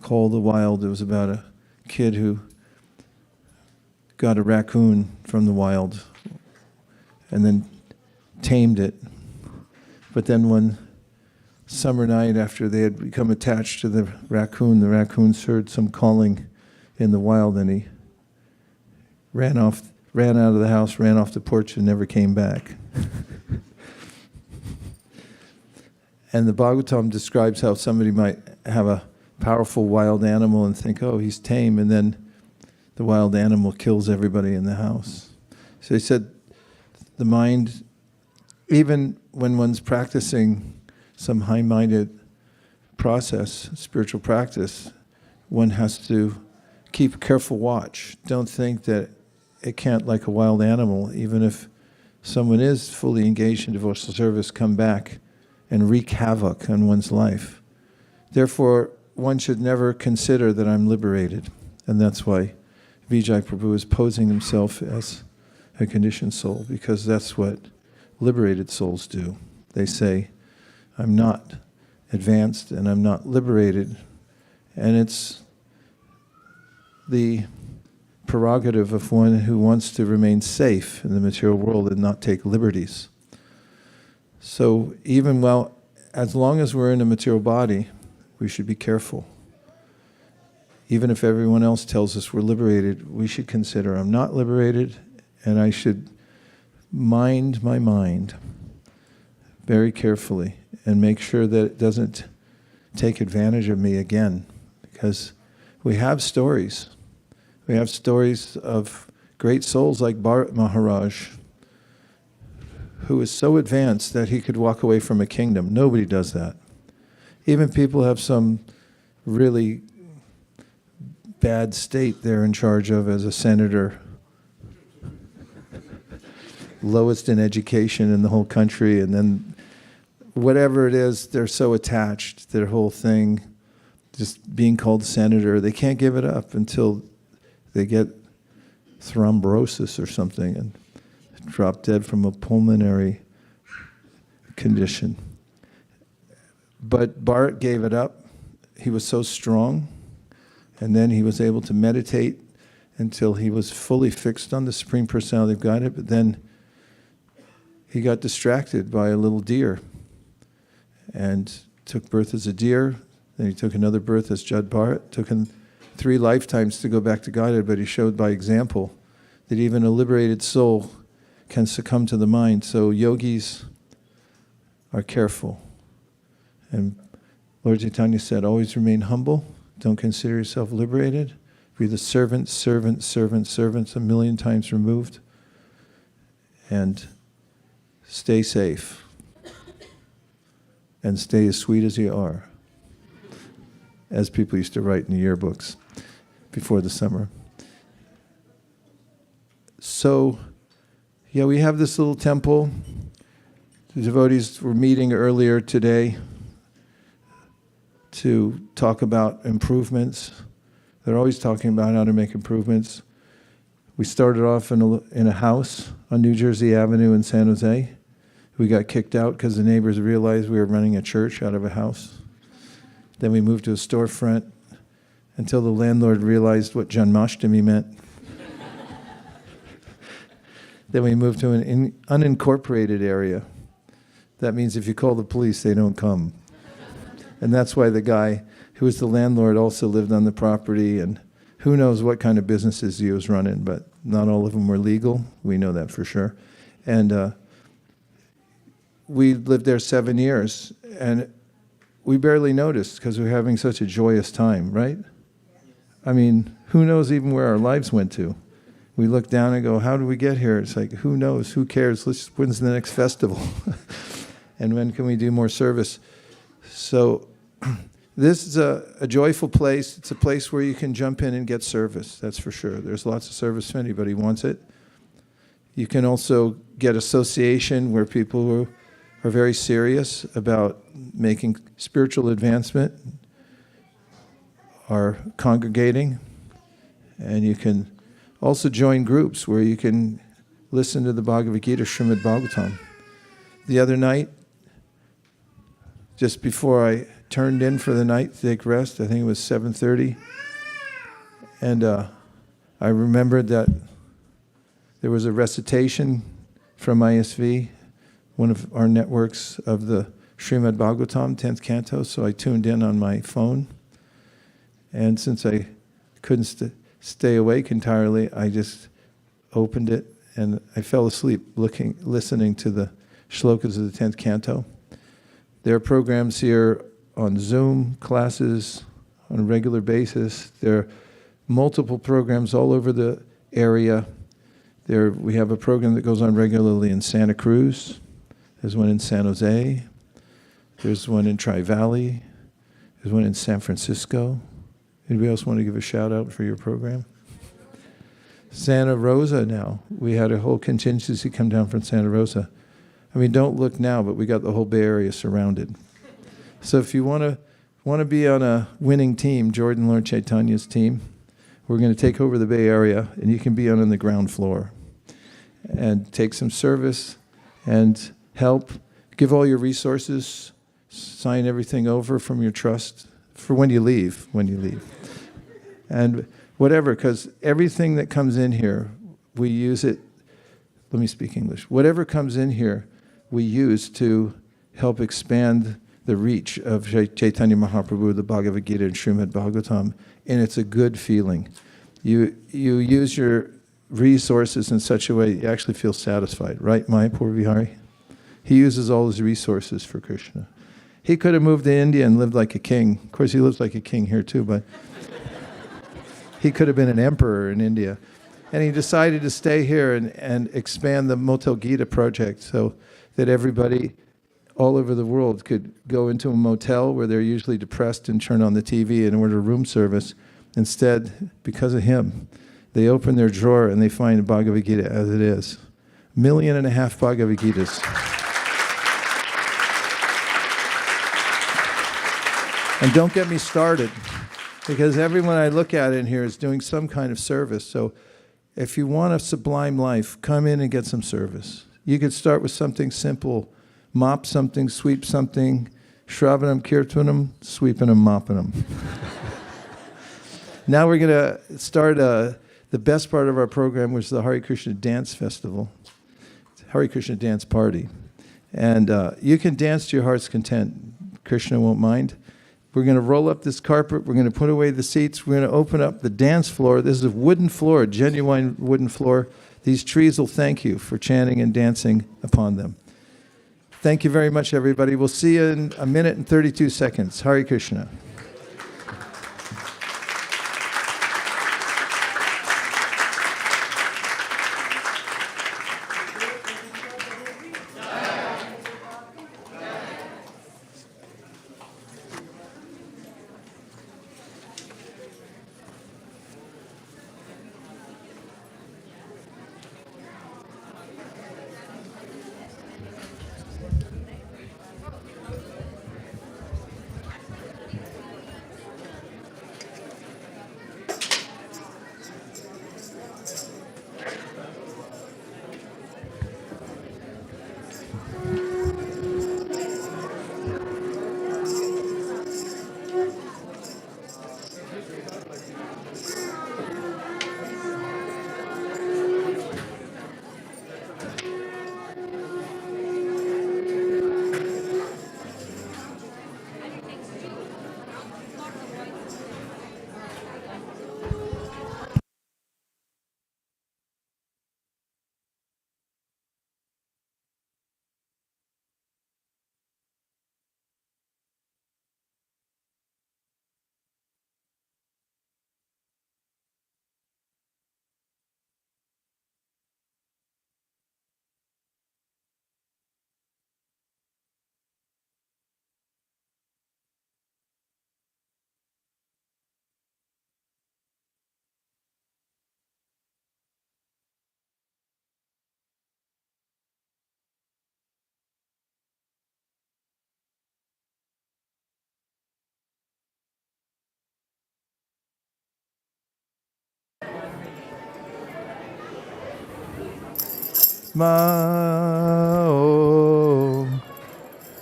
A: called The Wild. It was about a kid who got a raccoon from the wild and then tamed it. But then one summer night, after they had become attached to the raccoon heard some calling in the wild, and he ran out of the house, ran off the porch, and never came back. And the Bhagavatam describes how somebody might have a powerful wild animal and think, oh, he's tame, and then the wild animal kills everybody in the house. So he said the mind, even when one's practicing some high-minded process, spiritual practice, one has to keep careful watch. Don't think that it can't, like a wild animal, even if someone is fully engaged in devotional service, come back and wreak havoc on one's life. Therefore, one should never consider that I'm liberated. And that's why Vijay Prabhu is posing himself as a conditioned soul, because that's what liberated souls do. They say, I'm not advanced and I'm not liberated. And it's the prerogative of one who wants to remain safe in the material world and not take liberties. So even as long as we're in a material body, we should be careful. Even if everyone else tells us we're liberated, we should consider I'm not liberated, and I should mind my mind very carefully and make sure that it doesn't take advantage of me again. Because we have stories. We have stories of great souls like Bharat Maharaj, who was so advanced that he could walk away from a kingdom. Nobody does that. Even people have some really bad state they're in charge of as a senator, lowest in education in the whole country, and then whatever it is, they're so attached, their whole thing, just being called senator, they can't give it up until they get thrombosis or something and drop dead from a pulmonary condition. But Bharat gave it up. He was so strong, and then he was able to meditate until he was fully fixed on the Supreme Personality of Godhead, but then he got distracted by a little deer and took birth as a deer. Then he took another birth as Jad Bharat. Took him 3 lifetimes to go back to Godhead, but he showed by example that even a liberated soul can succumb to the mind. So yogis are careful. And Lord Chaitanya said, always remain humble. Don't consider yourself liberated. Be the servants a million times removed. And stay safe. And stay as sweet as you are. As people used to write in the yearbooks before the summer. So, yeah, we have this little temple. The devotees were meeting earlier today to talk about improvements. They're always talking about how to make improvements. We started off in a house on New Jersey Avenue in San Jose. We got kicked out because the neighbors realized we were running a church out of a house. Then we moved to a storefront until the landlord realized what Janmashtami meant. Then we moved to an unincorporated area. That means if you call the police, they don't come. And that's why the guy who was the landlord also lived on the property, and who knows what kind of businesses he was running, but not all of them were legal. We know that for sure. And we lived there 7 years, and we barely noticed because we were having such a joyous time, right? I mean, who knows even where our lives went to? We look down and go, how did we get here? It's like, who knows? Who cares? When's the next festival? And when can we do more service? So this is a joyful place. It's a place where you can jump in and get service, that's for sure. There's lots of service if anybody wants it. You can also get association where people who are very serious about making spiritual advancement are congregating. And you can also join groups where you can listen to the Bhagavagita, Srimad Bhagavatam. The other night, just before I turned in for the night to take rest, I think it was 7:30, and I remembered that there was a recitation from ISV, one of our networks of the Srimad Bhagavatam, 10th canto, so I tuned in on my phone, and since I couldn't stay awake entirely, I just opened it, and I fell asleep listening to the shlokas of the 10th canto. There are programs here on Zoom, classes on a regular basis. There are multiple programs all over the area. We have a program that goes on regularly in Santa Cruz. There's one in San Jose. There's one in Tri-Valley. There's one in San Francisco. Anybody else want to give a shout out for your program? Santa Rosa now. We had a whole contingency come down from Santa Rosa. I mean, don't look now, but we got the whole Bay Area surrounded. So if you want to be on a winning team, Jordan Lord Chaitanya's team, we're going to take over the Bay Area, and you can be on the ground floor and take some service and help. Give all your resources, sign everything over from your trust for when you leave. And whatever, because everything that comes in here, we use it. Let me speak English. Whatever comes in here, we use to help expand the reach of Chaitanya Mahaprabhu, the Bhagavagita, and Srimad Bhagavatam, and it's a good feeling. You use your resources in such a way that you actually feel satisfied, right, Mayapur Vihari? He uses all his resources for Krishna. He could have moved to India and lived like a king. Of course, he lives like a king here too, but he could have been an emperor in India. And he decided to stay here and expand the Motel Gita project so that everybody all over the world could go into a motel where they're usually depressed and turn on the TV and order room service. Instead, because of him, they open their drawer and they find Bhagavad Gita as it is. 1.5 million Bhagavad Gitas. And don't get me started, because everyone I look at in here is doing some kind of service. So if you want a sublime life, come in and get some service. You could start with something simple. Mop something, sweep something, shravanam, kirtanam, sweeping them, mopping them. Now we're going to start the best part of our program, which is the Hare Krishna Dance Festival. It's Hare Krishna Dance Party. And you can dance to your heart's content. Krishna won't mind. We're going to roll up this carpet. We're going to put away the seats. We're going to open up the dance floor. This is a wooden floor, genuine wooden floor. These trees will thank you for chanting and dancing upon them. Thank you very much, everybody. We'll see you in 1 minute and 32 seconds. Hare Krishna. Om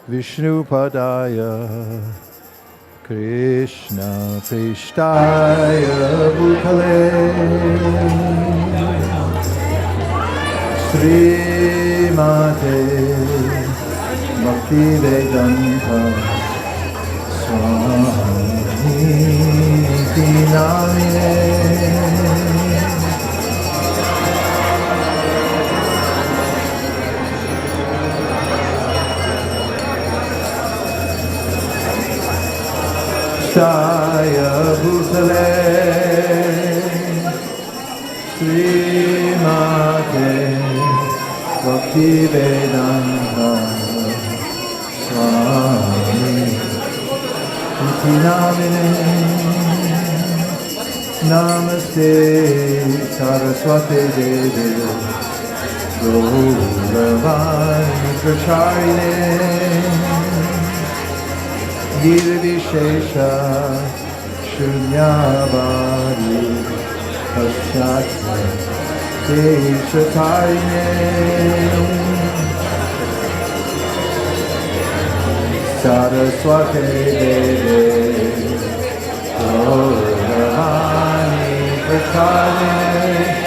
A: Vishnu Padaya Krishna Prishtaya Bhutale Srimate Bhakti Vedanta Swami Namine Shaya Bhutale Srimate Bhakti Vedanta Swami Iti Namine Namaste Saraswati Devi Gauravani Pracharine Nirvishesha Shunyavadi Paschatya Deshakarine Saraswati Devi Gauravani Pracharine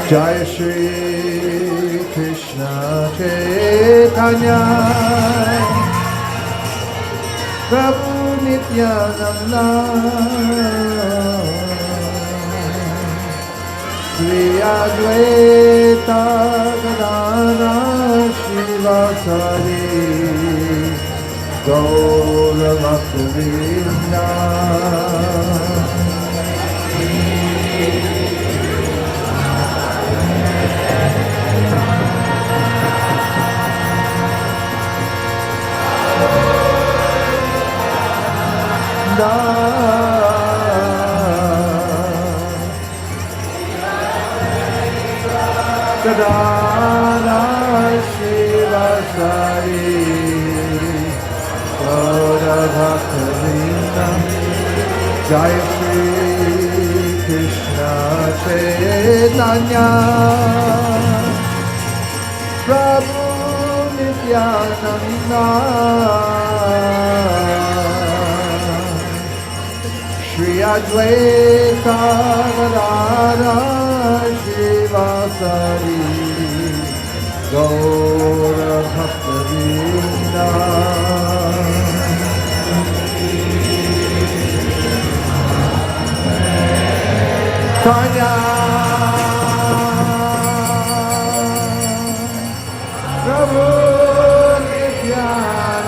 A: Jai Shri Krishna Chaitanya Prabhu Nityananda Sri Advaita Gadana Shivasari Gaura Bhakta Gadana Shivasari Gaura Bhakta Jai Shri Krishna Chaitanya Prabhu Nityananda Shri Advaita Gadadhara Shivasari Gaura Bhakta Vrinda Tanya Prabhu Nityananda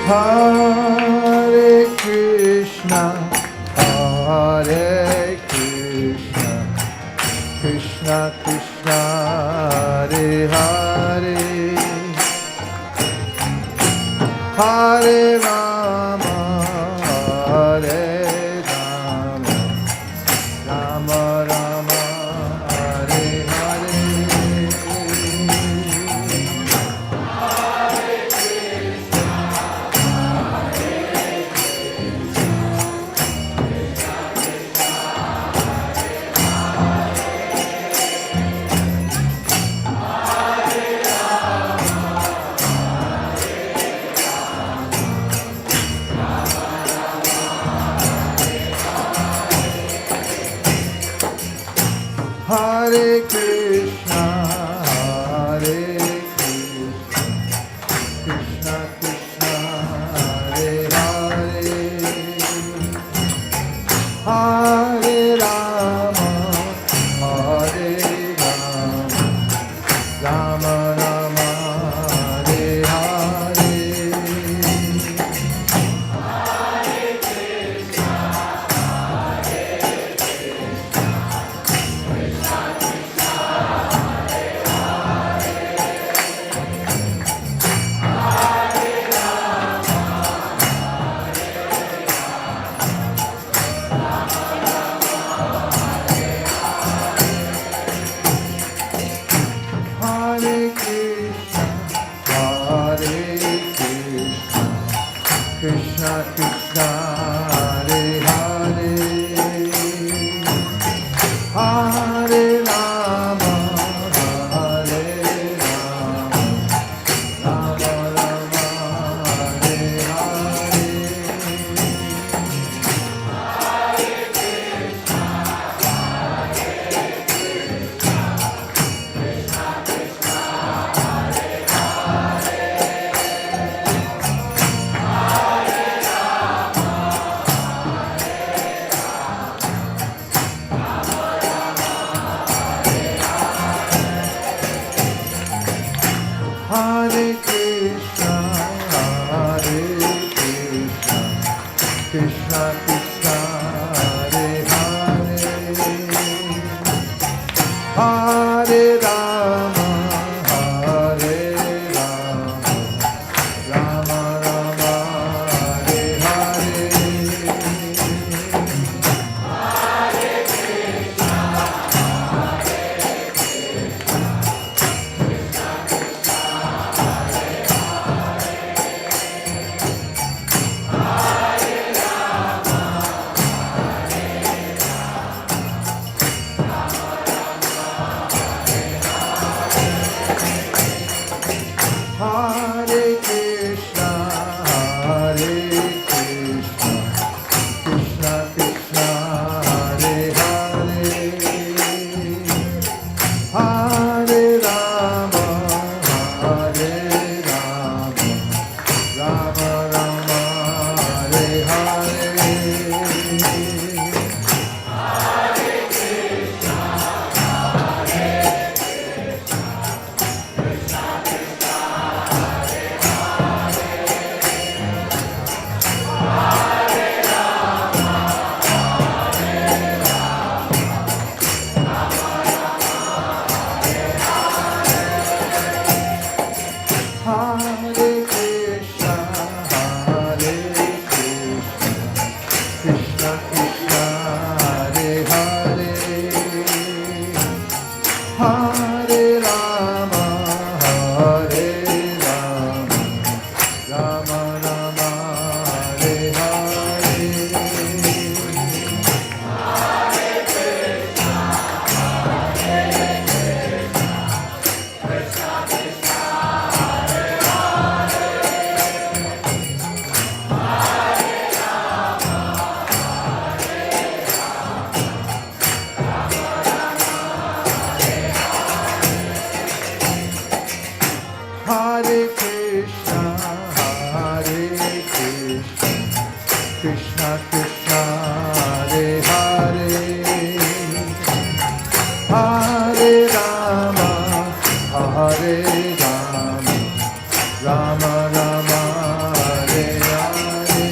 A: Hare Krishna, Hare Krishna, Krishna Krishna, Hare Hare, Hare Rama, Hare Rama, Rama Rama, Hare Hare Krishna, Hare Krishna, Krishna Krishna, Hare Hare, Hare Rama, Hare Rama, Rama Rama, Hare Hare. Hare Krishna, Hare Krishna, Krishna Krishna, Hare Hare, Hare Rama, Hare Rama, Rama Rama, Hare Hare. Hare Krishna, Hare Krishna, Krishna Krishna, Hare Hare, Hare Rama, Hare Rama, Rama Rama, Hare Hare. Hare Krishna, Hare Krishna, Krishna Krishna, Hare Hare, Hare Rama, Hare Rama, Rama Rama, Hare Hare. Hare Krishna, Hare Krishna, Krishna Krishna, Hare Hare, Hare Rama, Hare Rama, Rama Rama, Hare Hare. Hare Krishna, Hare Krishna, Krishna Krishna, Hare Hare, Hare Rama, Hare Rama, Rama Rama, Hare Hare.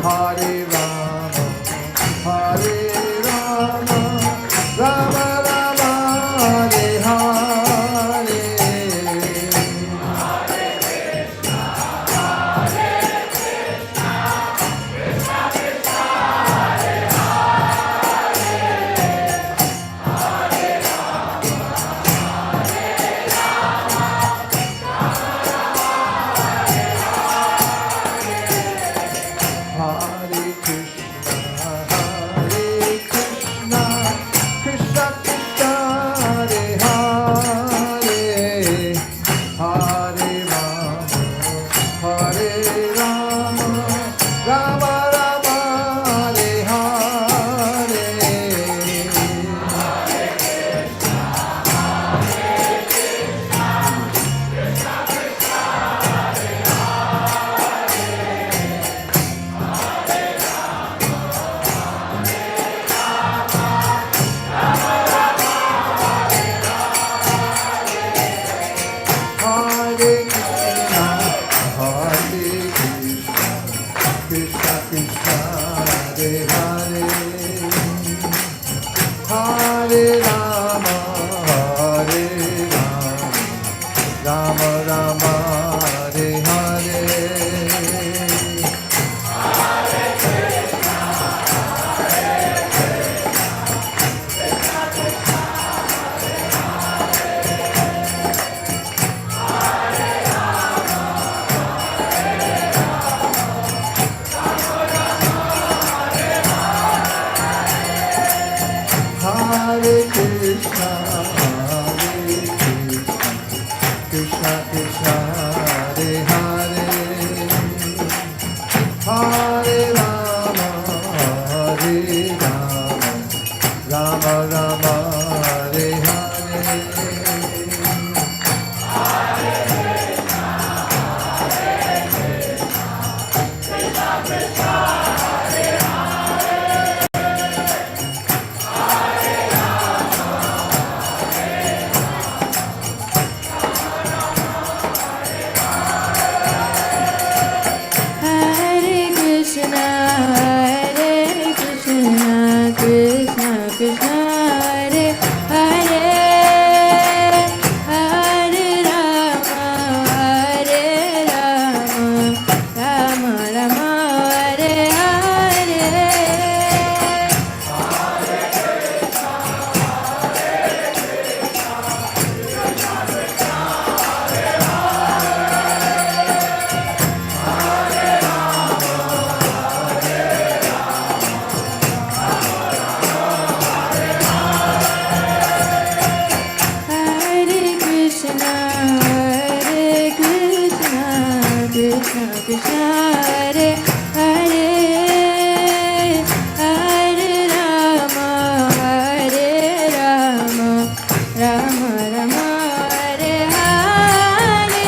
A: Hare Rama, Hare Rama, Rama Rama, Hare Hare. Hare Krishna, Krishna Krishna, Hare Hare, Hare Rama, Hare Rama, Rama Rama, Hare Hare. Hare Krishna, Hare Krishna, Krishna Krishna, Hare Hare, Hare Rama, Hare Rama, Rama Rama, Hare Hare. Hare Krishna, Krishna Krishna, Hare Hare, Hare Rama, Hare Rama, Rama Rama, Hare Hare.
C: Hare Krishna, Krishna Krishna, Hare Hare, Hare Rama, Hare Rama, Rama Rama, Hare Hare. Hare Krishna, Krishna Krishna, Hare Hare, Hare Rama, Hare Rama, Rama Rama, Hare Hare.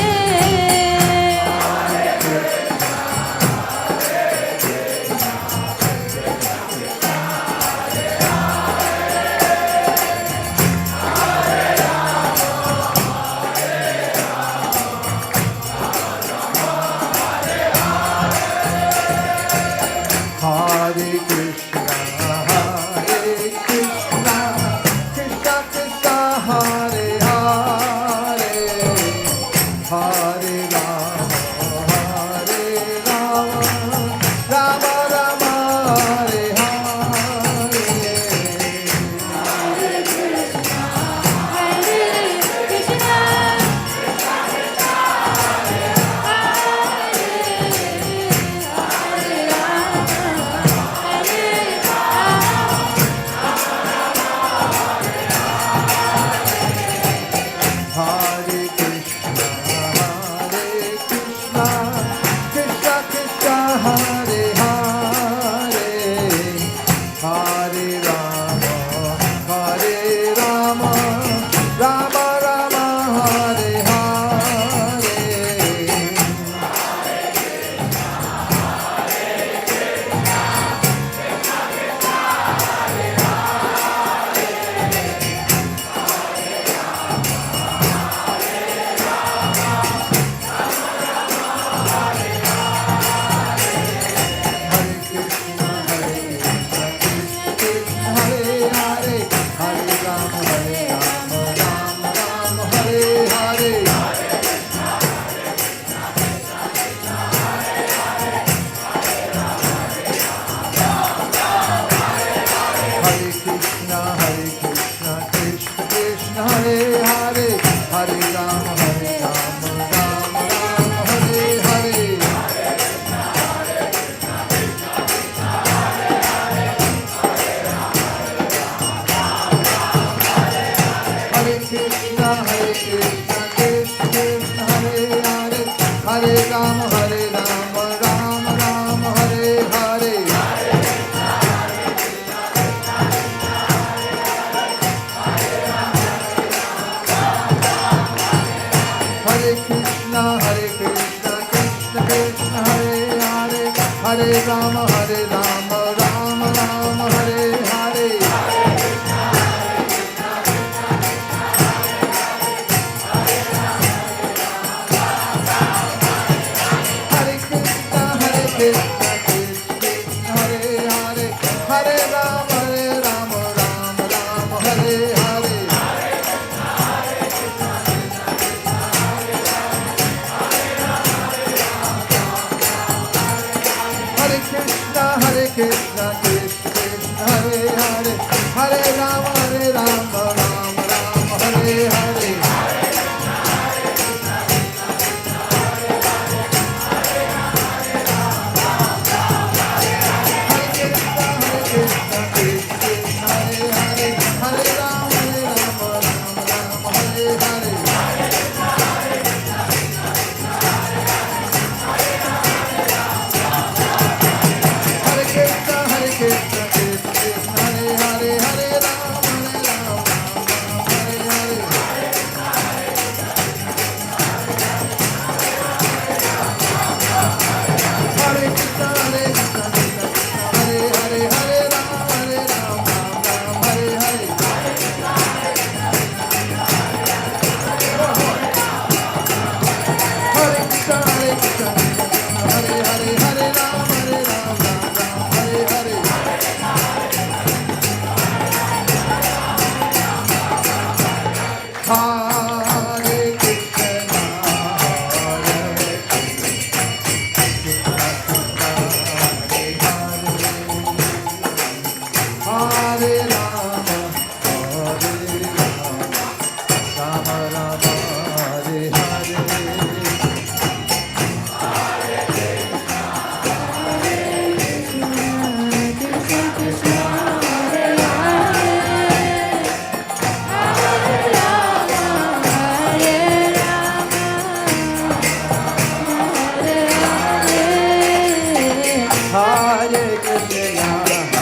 D: Hare Rama, Rama Rama, Hare Hare. Hare Krishna, Krishna Krishna, Hare Hare. Hare Rama, Rama Rama, Hare Hare.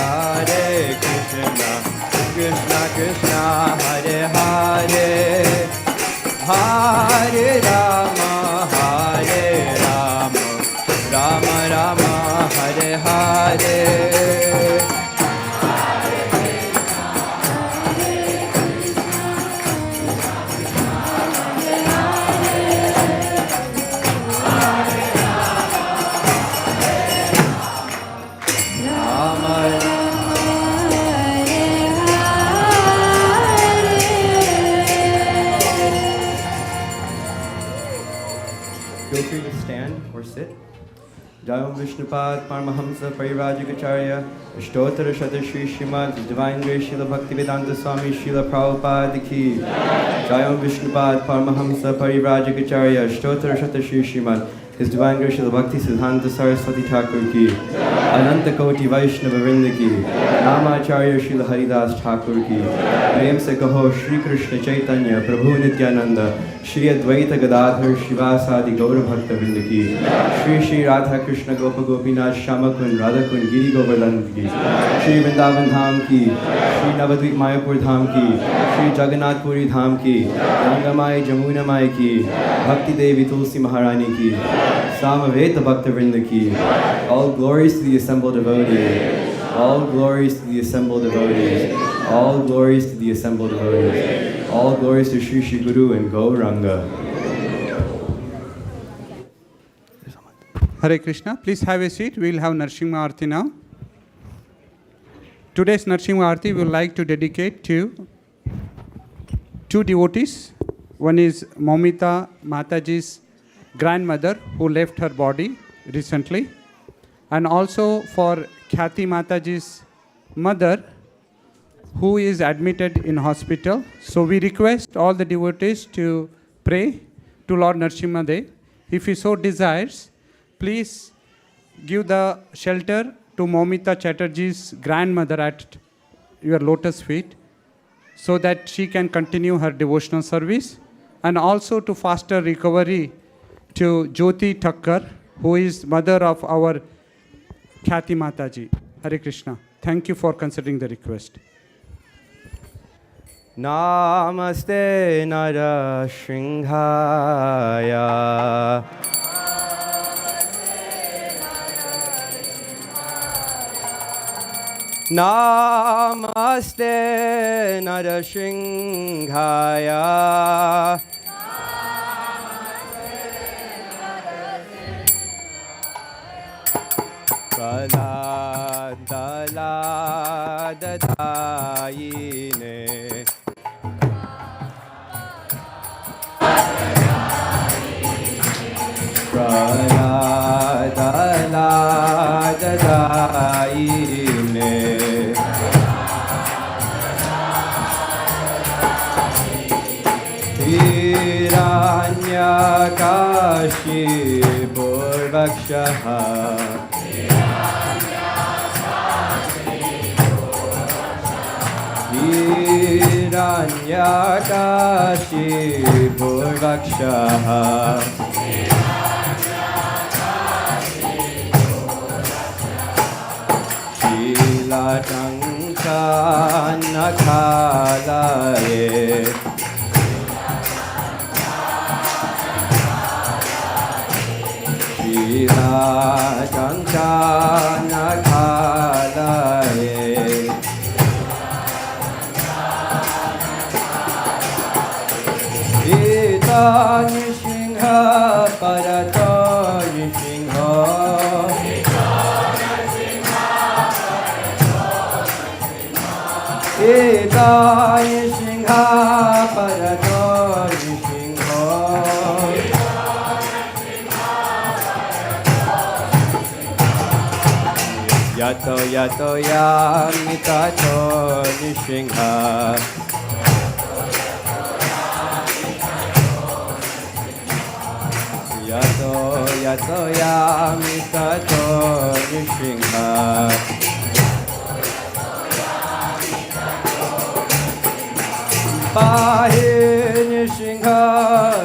D: Hare Krishna, Krishna Krishna, Hare Hare. Hare Rama, Rama Rama, Hare Hare.
E: Feel free to stand or sit. Jayam Vishnupad Paramahamsa Parivajikacharya Ashtotara Shata Shri Srimad His Divine Grace Srila Bhaktivedanta Swami Srila Prabhupada Ki Jayam Vishnupad Paramahamsa Parivajikacharya Ashtotara Shata Shri Srimad His Divine Grace Srila Bhakti Siddhanta Saraswati Thakur Ki Ananta Koti Vaishnava Vrinda Ki Namacharya Srila Haridas Thakur Ki Prem Se Kaho Shri Krishna Chaitanya Prabhu Nityananda Shri Advaita Gadadhar Shivasadi Gaura Bhakta Vrinda Ki Shri Shri Radha Krishna Gopa Gopinath Shamakun Radhakun Giri Govardhan Ki Shri Vrindavan Dham Ki Shri Navadvip Mayapur Dham Ki Shri Jagannath Puri Dham Ki Gangamai Jamuna Mai Ki Bhakti Devi Tulsi Maharani Ki Samaveta Bhakta Vrinda Ki All glories to the assembled devotees. All glories to the assembled devotees. All glories to the assembled devotees. All glories to Shri Shri Guru and Gauranga.
F: Hare Krishna. Please have a seat. We will have Narsimha Aarti now. Today's Narsimha Aarti we would like to dedicate to two devotees. One is Momita Mataji's grandmother who left her body recently, and also for Khyati Mataji's mother who is admitted in hospital. So we request all the devotees to pray to Lord Narsimha Dev. If he so desires, please give the shelter to Momita Chatterjee's grandmother at your lotus feet so that she can continue her devotional service, and also to faster recovery to Jyoti Thakkar, who is mother of our Khyati Mataji. Hare Krishna. Thank you for considering the request.
E: Namaste Nara Shringhaya Namaste Narashinghaya. Praladadayine. Praladadayine. Hiranyakashi Purvakshaha. Hiranyakashi Purvakshaha. Shilatanka Nakhalaye. Shilatanka Nakhalaye. Nishinha Parato Nishinha. Nishinha Parato Nishinha. Yato Yato Yamitato Nishinha. Yato Yato Yamitato Nishinha. Pahe Nishinha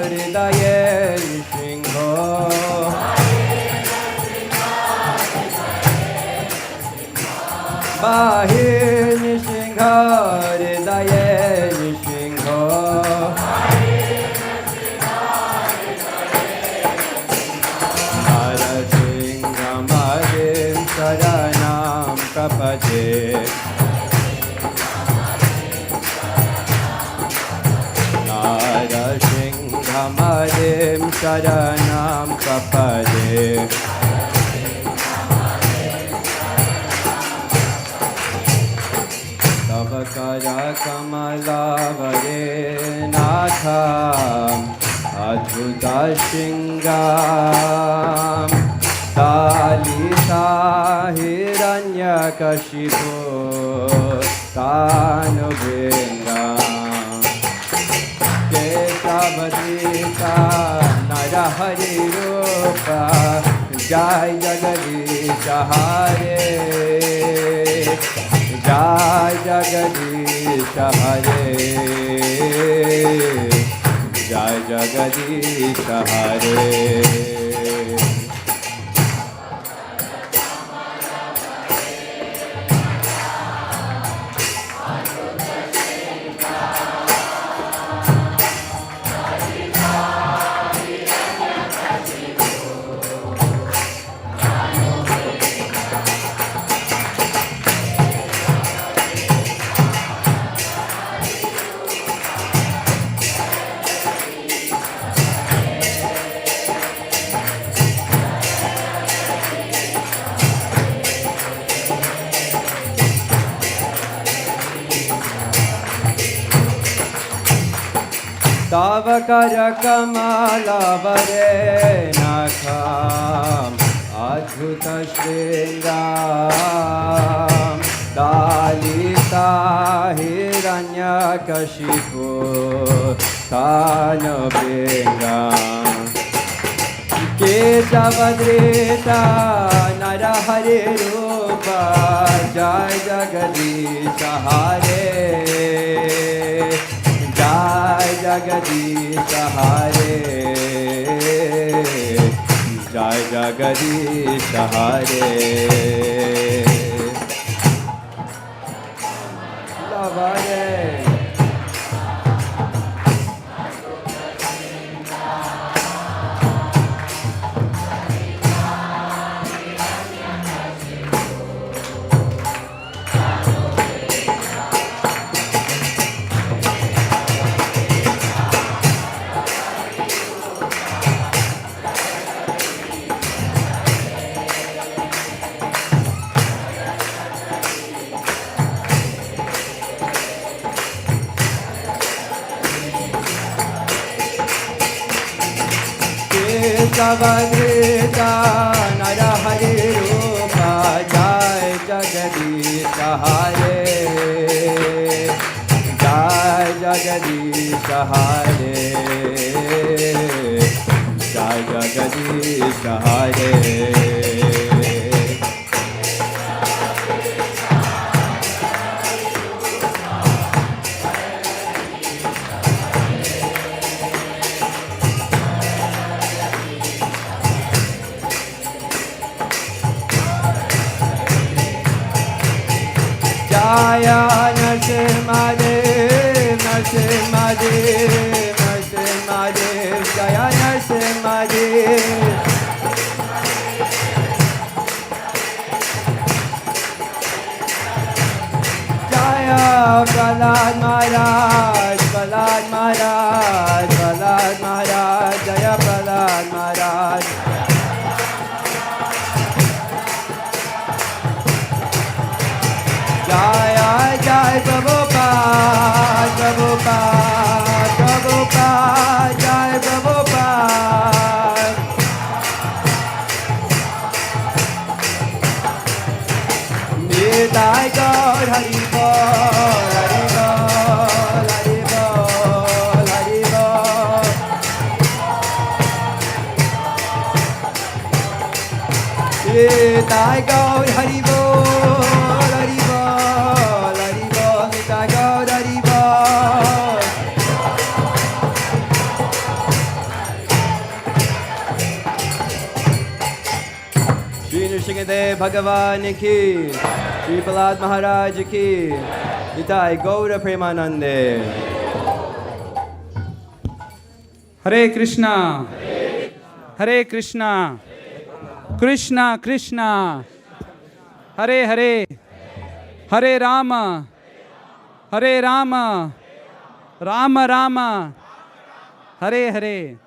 E: Hridaye Nishinha. Pahe Nishinha Hridaye Nishinha. Saranam Prapade. Narashinghamadim Saranam Prapade. Tavakara Kamalavare Natham Adhuta Shingam. Talita Hiranyakashipu Tanubhinga. Kesavadita Narahari Rupa. Jai Jagadisha Hare. Jai Jagadisha Hare. Jai Jagadisha Hare. Tavakara Kamala Vare Nakham Adhuta Shringam. Dalita Hiranyakashipu Tanubhingam. Kesavadrita Narahari Rupa. Jai Jagadisha Hare. Jai Jagadisha Hare. Jai Jagadisha Hare. Lavare. Bhagavagita Narahari Rupa Jai Jagadisha Hare Jai Jagadisha Hare Jai Jagadisha Hare Jaya Narasimhadev, Narasimhadev, Narasimhadev, Jaya Narasimhadev. Jaya Prahlad Maharaj, Prahlad Maharaj, Prahlad Maharaj, Jaya Prahlad Maharaj. Jaya Jai Prabhupada, Prabhupada, Prabhupada, Jai Prabhupada. Nitai Gaur Hari Bol, Hari Bol, Hari Bol, Hari Bol. Nitai Gaur Hari Bol. Nrsimhadev Bhagavan ki, Shri Prahlad Maharaj ki, Nitai Gaura Premanande.
F: Hare Krishna. Hare Krishna. Krishna Krishna. Hare Hare. Hare Rama. Hare Rama. Rama Rama. Hare Hare.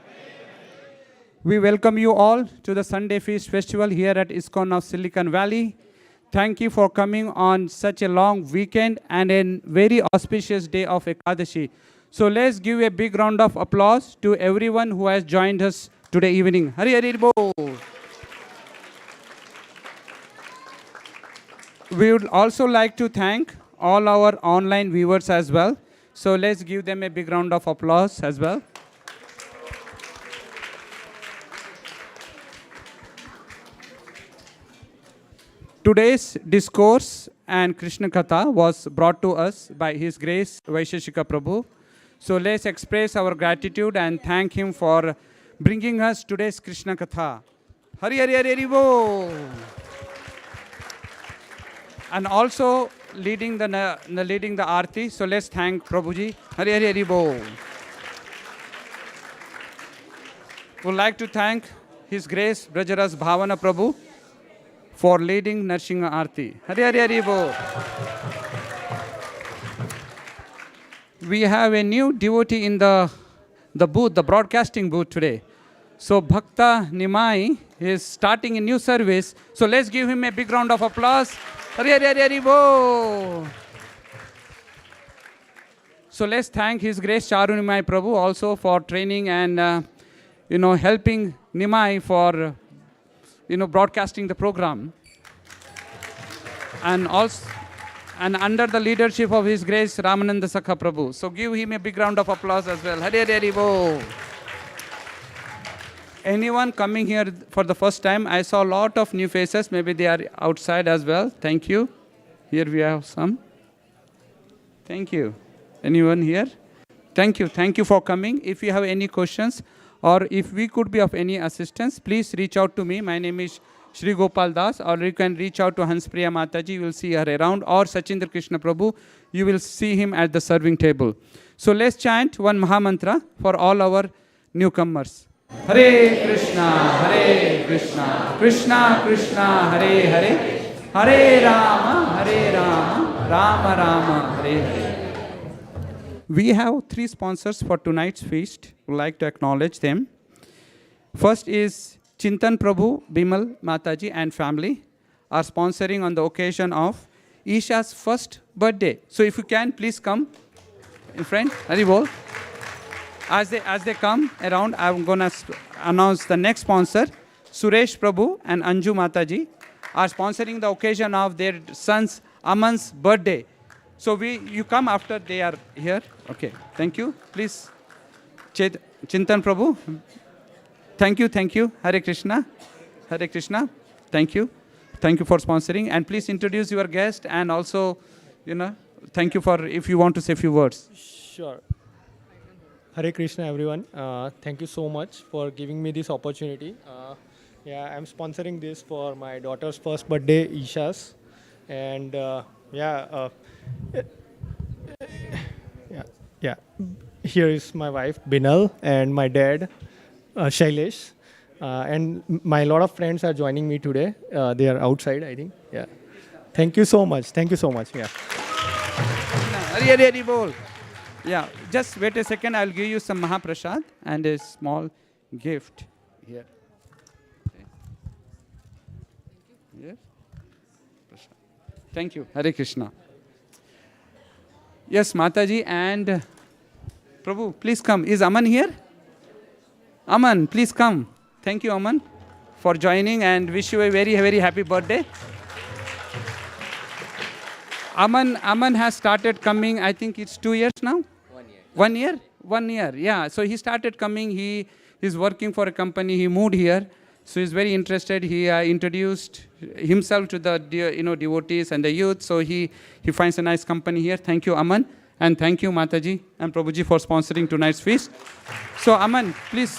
F: We welcome you all to the Sunday Feast Festival here at ISKCON of Silicon Valley. Thank you for coming on such a long weekend and a very auspicious day of Ekadashi. So let's give a big round of applause to everyone who has joined us today evening. Hari Hari Bol. We would also like to thank all our online viewers as well. So let's give them a big round of applause as well. Today's discourse and Krishna Katha was brought to us by His Grace Vaisesika Prabhu. So let's express our gratitude and thank him for bringing us today's Krishna Katha. Hari Hari Hari Hari Bo. And also leading the Aarti. So let's thank Prabhuji. Hari Hari Hari Bo. Would like to thank His Grace Brajaras Bhavana Prabhu for leading Narsingha Aarti. Hari Hari Hari Bo. We have a new devotee in the booth, the broadcasting booth today. So Bhakta Nimai is starting a new service. So let's give him a big round of applause. Hari Hari Hari Hari Bo. So let's thank His Grace Charu Nimai Prabhu also for training and helping Nimai for broadcasting the program. And also, and under the leadership of His Grace Ramananda Sakha Prabhu. So give him a big round of applause as well. Hari Hari Hari Bo. Anyone coming here for the first time? I saw a lot of new faces. Maybe they are outside as well. Thank you. Here we have some. Thank you. Anyone here? Thank you. Thank you for coming. If you have any questions or if we could be of any assistance, please reach out to me. My name is Shri Gopal Das, or you can reach out to Hanspriya Mataji. You will see her around, or Sachindra Krishna Prabhu. You will see him at the serving table. So let's chant one Mahamantra for all our newcomers. Hare Krishna, Krishna Krishna, Hare Hare, Hare Rama, Rama Rama, Hare Hare. We have 3 sponsors for tonight's feast. We'd like to acknowledge them. First is Chintan Prabhu, Bimal Mataji and family are sponsoring on the occasion of Isha's first birthday. So if you can, please come in front. Hari Bol. As they come around, I'm going to announce the next sponsor. Suresh Prabhu and Anju Mataji are sponsoring the occasion of their son's Aman's birthday. So you come after they are here. Okay, thank you. Please, Chintan Prabhu. Thank you. Hare Krishna. Thank you for sponsoring. And please introduce your guest and also, thank you for, if you want to say a few words.
G: Sure. Hare Krishna, everyone. Thank you so much for giving me this opportunity. I'm sponsoring this for my daughter's first birthday, Isha's. And here is my wife, Binal, and my dad, Shailesh. And my lot of friends are joining me today. They are outside, I think. Yeah. Thank you so much. Yeah.
F: Hari bol. Yeah, just wait a second. I'll give you some Mahaprasad and a small gift here. Okay. Yes. Thank you. Hare Krishna. Yes, Mataji and Prabhu, please come. Is Aman here? Aman, please come. Thank you, Aman, for joining and wish you a very, very happy birthday. Aman has started coming, I think it's 2 years now? 1 year. 1 year, yeah. So he started coming, he is working for a company, he moved here. So he's very interested. He introduced himself to the devotees and the youth. So he finds a nice company here. Thank you, Aman. And thank you, Mataji and Prabhuji, for sponsoring tonight's feast. So Aman, please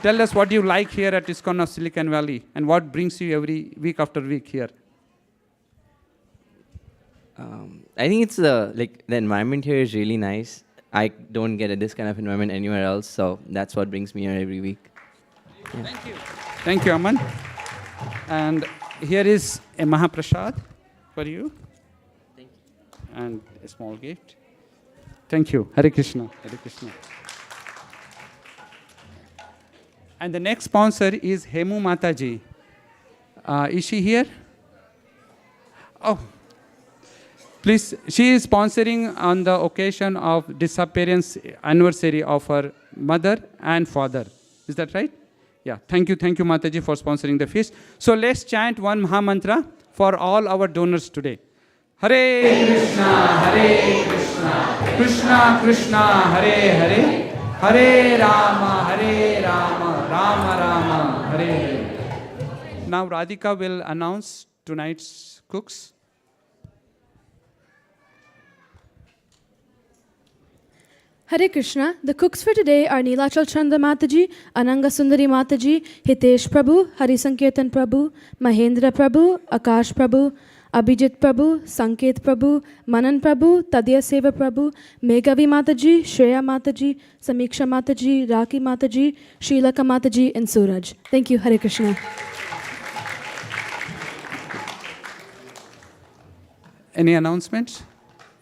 F: tell us what you like here at ISKCON of Silicon Valley and what brings you every week after week here.
H: I think it's the environment here is really nice. I don't get this kind of environment anywhere else, so that's what brings me here every week. Yeah.
F: Thank you, Aman. And here is a Mahaprasad for you.
H: Thank you.
F: And a small gift. Thank you. Hare Krishna. And the next sponsor is Hemu Mataji. Is she here? Oh. Please, she is sponsoring on the occasion of disappearance anniversary of her mother and father. Is that right? Yeah. Thank you, Mataji, for sponsoring the feast. So let's chant one Maha Mantra for all our donors today. Hare Krishna, Krishna Krishna, Hare Hare, Hare Rama, Rama Rama, Hare Hare. Now Radhika will announce tonight's cooks.
C: Hare Krishna. The cooks for today are Neelachal Chanda Mataji, Ananga Sundari Mataji, Hitesh Prabhu, Hari Sankirtan Prabhu, Mahendra Prabhu, Akash Prabhu, Abhijit Prabhu, Sanket Prabhu, Manan Prabhu, Tadya Seva Prabhu, Meghavi Mataji, Shreya Mataji, Samiksha Mataji, Raki Mataji, Sheelaka Mataji, and Suraj. Thank you. Hare Krishna.
F: Any announcements?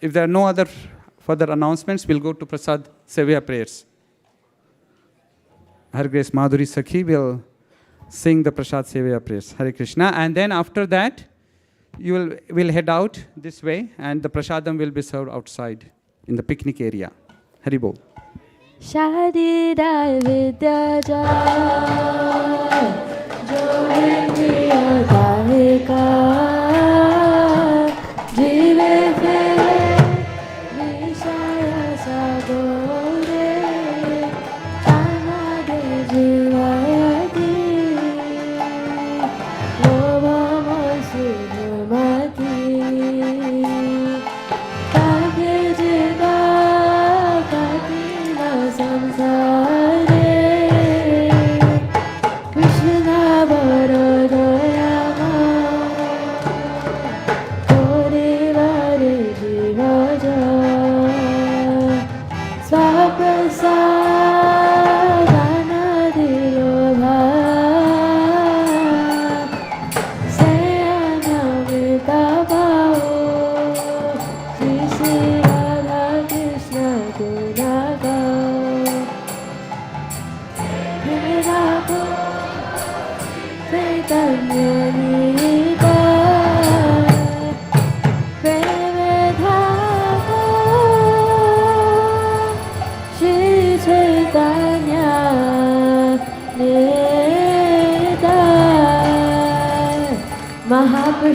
F: If there are no other further announcements, we'll go to Prasad Sevya prayers. Her Grace Madhuri Sakhi will sing the Prasad Sevya prayers. Hare Krishna. And then after that, we'll head out this way and the Prasadam will be served outside in the picnic area. Hari Bol.
C: Shadi Dai Vidya Jai, Joi Priya Dahika, Jive Fere, Vishaya Sagore, Anade Jivayati, Loba Mosurmati, Kage Jida, Katina Samsare, Krishna Barodoya.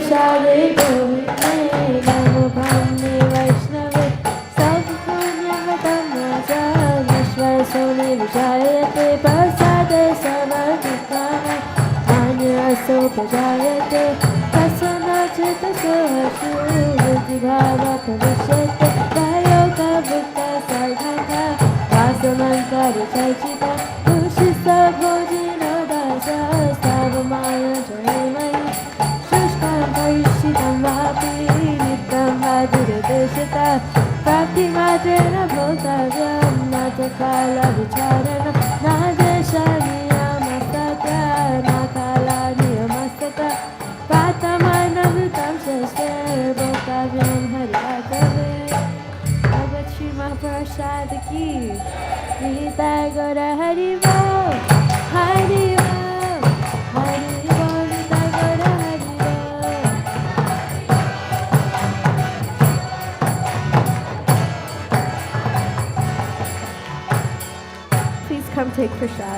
C: prasade govinde namo brahme vaishnave salpunyavatamasa vishwasone vijayate prasade sarvadukana anyaso prajayate tasana chita sahashu buddhibhava pravishyate vayoga bhutta sarghatha vasamankari chaichita dushisa bhojino dasa stavamaya jayamaya shushkam parishitam vapi nitam bhadira deshita prapti madrena bhotavyam natakala vicharana nadesha niyamastata nakala niyamastata patamana vitam shashte bhotavyam hariyatave Bhagavad Mahaprasad ki Gita Gora Hari Bol Hari Bol Hari Bol Gita Gora Hari Bol Please come take prasad.